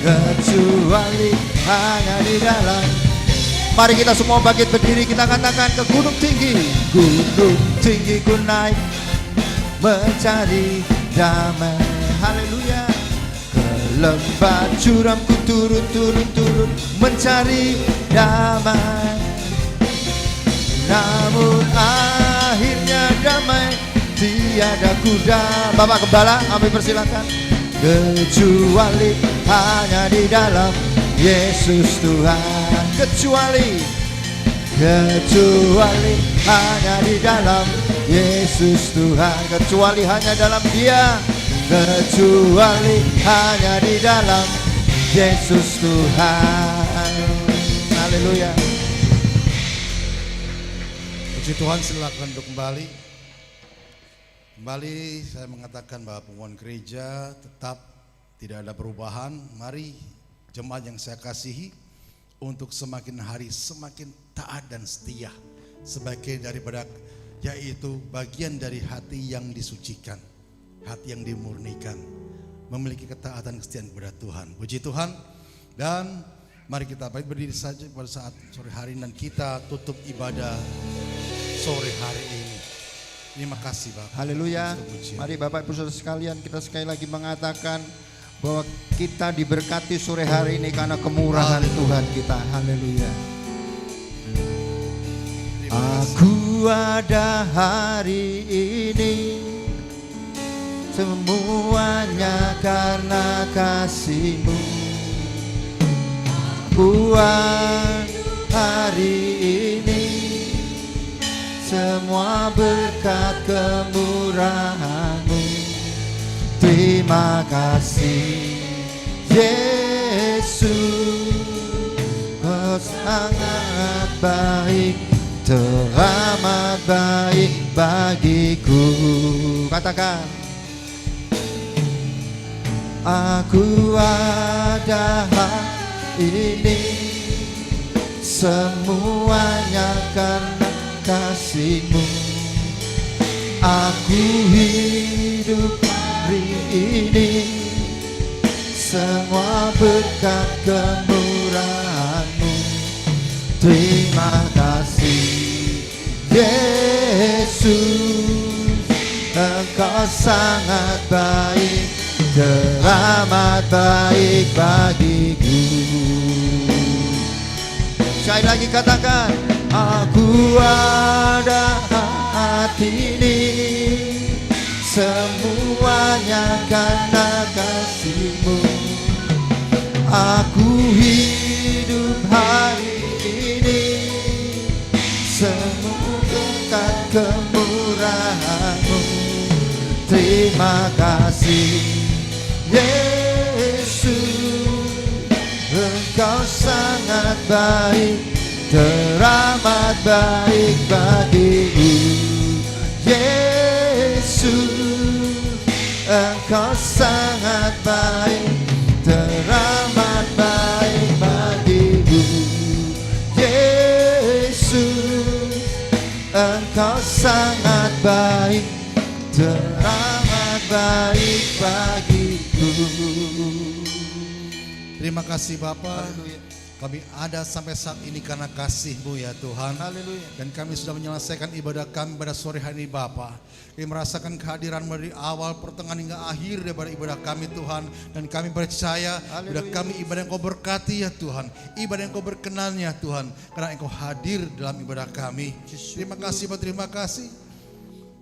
kecuali hanya di dalam. Mari kita semua bangkit berdiri, kita katakan ke gunung tinggi. Gunung tinggi ku naik mencari damai. Haleluya. Ke lembah curam ku turun, turun, turun mencari damai. Namun akhirnya damai tiada ku dapati. Bapak Gembala, kami persilakan. Kecuali hanya di dalam Yesus Tuhan. Kecuali hanya di dalam Yesus Tuhan. Kecuali hanya dalam Dia. Kecuali hanya di dalam Yesus Tuhan. Haleluya. Puji Tuhan, silakan untuk kembali. Kembali saya mengatakan bahwa pengumuman gereja tetap tidak ada perubahan. Mari jemaat yang saya kasihi, untuk semakin hari semakin taat dan setia, sebagai daripada yaitu bagian dari hati yang disucikan, hati yang dimurnikan, memiliki ketaatan kesetiaan kepada Tuhan. Puji Tuhan. Dan mari kita berdiri saja pada saat sore hari dan kita tutup ibadah sore hari ini. Terima kasih Bapak. Haleluya. Mari Bapak Ibu Saudara sekalian, kita sekali lagi mengatakan bahwa kita diberkati sore hari ini karena kemurahan Tuhan kita. Haleluya. Aku ada hari ini, semuanya karena kasih-Mu. kuat hari ini, semua berkat kemurahan-Mu. Terima kasih Yesus, Kau sangat baik, teramat baik bagiku. Katakan, aku ada ini semuanya karena kasih-Mu. Aku hidup hari ini, semua berkat kemurahan-Mu. Terima kasih Yesus, Engkau sangat baik, teramat baik bagiku. Sekali lagi katakan, aku ada hati ini, semuanya karena kasih-Mu. Aku hidup hari ini, semua berkat kemurahan-Mu. Terima kasih Yesus, Engkau sangat baik, teramat baik bagiku. Yesus, Engkau sangat baik, teramat baik bagiku. Yesus, Engkau sangat baik, teramat baik bagiku. Terima kasih Bapa. Kami ada sampai saat ini karena kasih-Mu ya Tuhan. Haleluya. Dan kami sudah menyelesaikan ibadah kami pada sore hari ini Bapa. Kami merasakan kehadiran-Mu dari awal, pertengahan hingga akhir daripada ibadah kami Tuhan. Dan kami percaya ibadah kami ibadah yang Kau berkati ya Tuhan. Ibadah yang Kau berkenan ya Tuhan. Karena Engkau hadir dalam ibadah kami. Terima kasih Pak, terima kasih.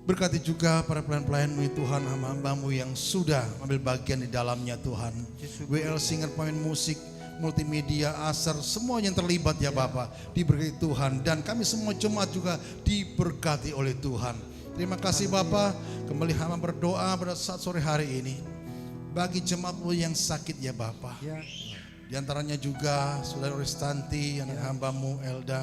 Berkati juga para pelayan-pelayan-Mu Tuhan, hamba-hamba-Mu yang sudah ambil bagian di dalamnya Tuhan. WL Singer, pemain musik, multimedia, asar, semuanya yang terlibat ya Bapak, diberkati Tuhan. Dan kami semua jemaat juga diberkati oleh Tuhan. Terima kasih Bapak. Kembali hamba berdoa pada saat sore hari ini bagi jemaat-Mu yang sakit ya Bapak. Di antaranya juga Saudara Restanti, anak hamba-Mu Elda.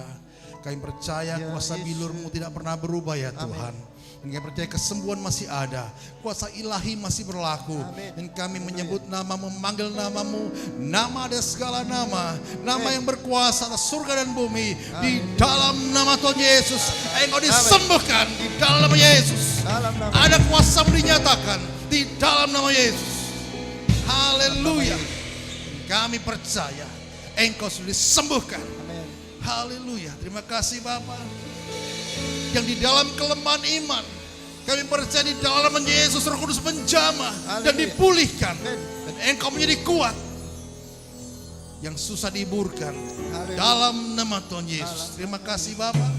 Kami percaya kuasa bilur-Mu tidak pernah berubah ya Tuhan. Dan kami percaya kesembuhan masih ada, kuasa ilahi masih berlaku. Dan kami menyebut nama, memanggil nama-Mu, nama ada segala nama, nama yang berkuasa atas surga dan bumi. Di dalam nama Tuhan Yesus, Engkau disembuhkan di dalam nama Yesus. Ada kuasa-Mu dinyatakan di dalam nama Yesus. Haleluya. Kami percaya Engkau sudah disembuhkan. Haleluya. Terima kasih Bapak. Yang di dalam kelemahan iman, kami percaya di dalam Yesus Roh Kudus menjamah dan dipulihkan. Dan Engkau menjadi kuat. Yang susah dihiburkan dalam nama Tuhan Yesus. Terima kasih Bapak.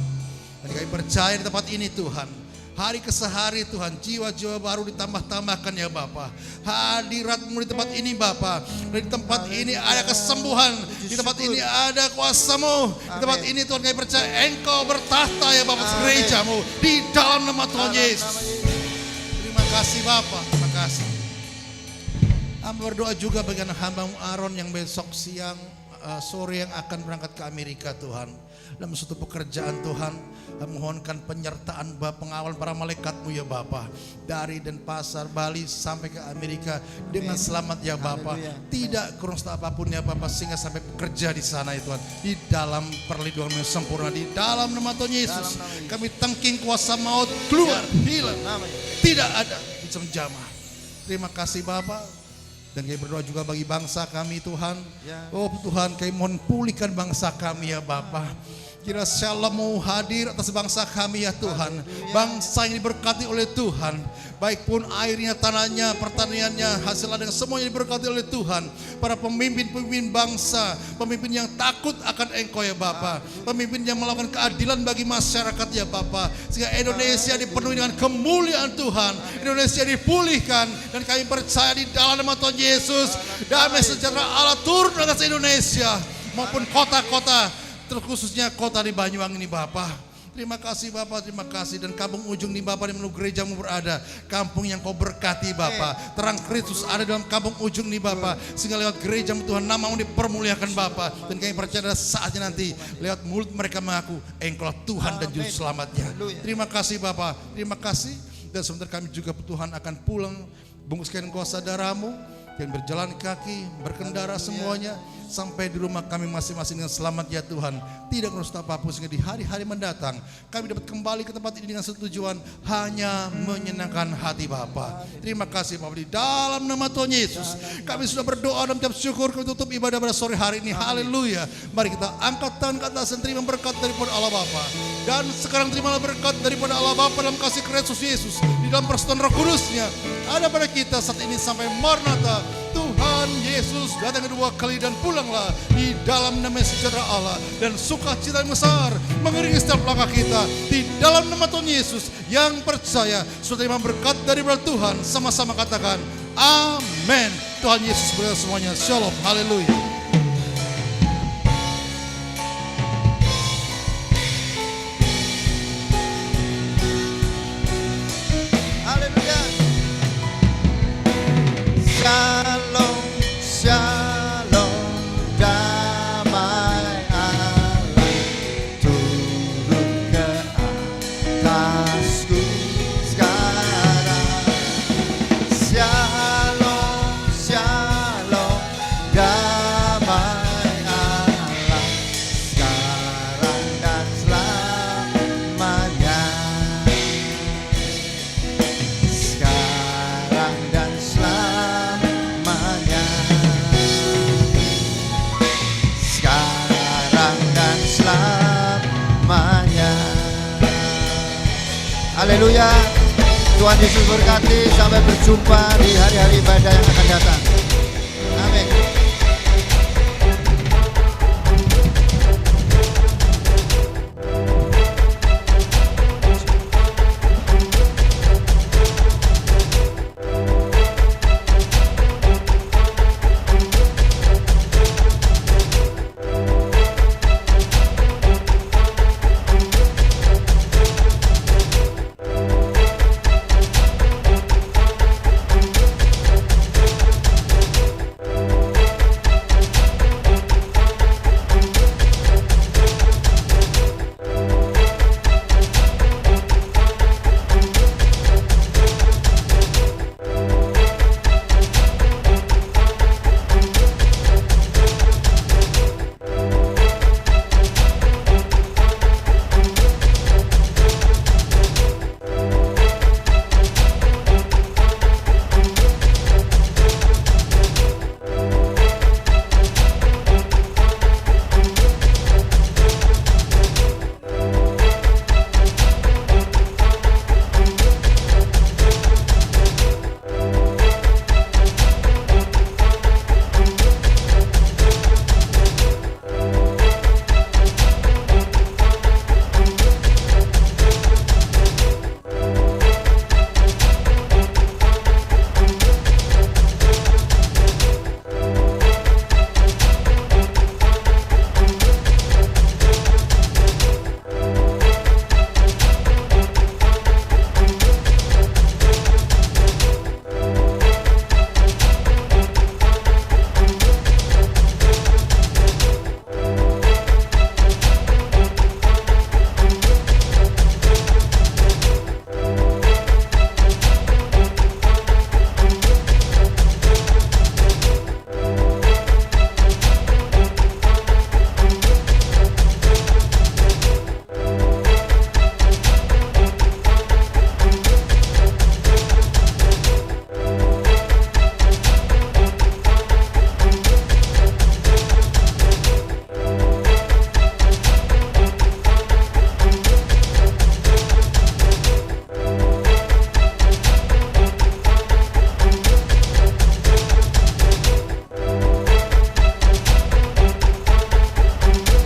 Dan kami percaya di tempat ini Tuhan, hari ke sehari Tuhan, jiwa-jiwa baru ditambah-tambahkan ya Bapa. Hadirat-Mu di tempat ini Bapa. Di tempat ini ada kesembuhan. Di tempat ini ada kuasa-Mu. Di tempat ini Tuhan kami percaya Engkau bertahta ya Bapa gereja-Mu. Di dalam nama Tuhan Yesus. Terima kasih Bapa. Terima kasih. Hamba berdoa juga bagi hamba-Mu Aaron yang besok siang sore yang akan berangkat ke Amerika Tuhan. Dalam suatu pekerjaan Tuhan, memohonkan penyertaan pengawalan para malaikat-Mu ya Bapa. Dari Denpasar, Bali sampai ke Amerika dengan selamat ya Bapa. Tidak kurang apapun ya Bapa, sehingga sampai bekerja di sana ya Tuhan. Di dalam perlindungan yang sempurna, di dalam nama Tuhan Yesus. Kami tangking kuasa maut keluar, hilang. Tidak ada bisa menjamah. Terima kasih Bapa. Dan kami berdoa juga bagi bangsa kami Tuhan. Oh Tuhan, kami mohon pulihkan bangsa kami ya Bapa. Kira Shalom-Mu hadir atas bangsa kami ya Tuhan. Bangsa yang diberkati oleh Tuhan. Baik pun airnya, tanahnya, pertaniannya, hasil ladang semuanya diberkati oleh Tuhan. Para pemimpin-pemimpin bangsa, pemimpin yang takut akan Engkau ya Bapa. Pemimpin yang melakukan keadilan bagi masyarakat ya Bapa. Sehingga Indonesia dipenuhi dengan kemuliaan Tuhan. Indonesia dipulihkan. Dan kami percaya di dalam nama Tuhan Yesus, damai sejahtera Allah turun atas Indonesia. maupun kota-kota, terkhususnya kota di Banyuwangi ini Bapa. Terima kasih Bapak, terima kasih. Dan kampung ujung nih Bapak, di mana gerejamu berada, kampung yang kau berkati Bapak. Terang Kristus ada dalam kampung ujung nih Bapak, sehingga lewat gerejamu Tuhan namamu dipermuliakan Bapak. Dan kami percaya pada saatnya nanti lewat mulut mereka mengaku Engkaulah Tuhan dan Juru Selamatnya. Terima kasih Bapak, terima kasih. Dan sebentar kami juga Tuhan akan pulang, bungkuskan kuasa darahmu, yang berjalan kaki, berkendara semuanya sampai di rumah kami masing-masing dengan selamat ya Tuhan. Tidak harus apapun, sehingga di hari-hari mendatang kami dapat kembali ke tempat ini dengan setujuan hanya menyenangkan hati Bapa. Terima kasih Bapak, di dalam nama Tuhan Yesus kami sudah berdoa dan mengucap syukur. Kami tutup ibadah pada sore hari ini. Haleluya. Mari kita angkat tangan ke atas dan terima berkat daripada Allah Bapa. Dan sekarang terimalah berkat daripada Allah Bapa dalam kasih Kristus Yesus, di dalam persekutuan Roh Kudusnya ada pada kita saat ini sampai Maranatha. Tuhan Yesus datang kedua kali dan pulanglah di dalam nama sejahtera Allah dan sukacita yang besar mengiringi setiap langkah kita di dalam nama Tuhan Yesus. Yang percaya sudah terima berkat daripada Tuhan, sama-sama katakan amin. Tuhan Yesus berkati semuanya. Shalom. Haleluya. Shalom, shalom, damai Allah turun ke atasku sekarang. Shalom, shalom, damai Allah sekarang dan selamanya. Sekarang dan selamanya. Selamanya. Haleluya. Tuhan Yesus berkati. Sampai berjumpa di hari-hari ibadah yang akan datang.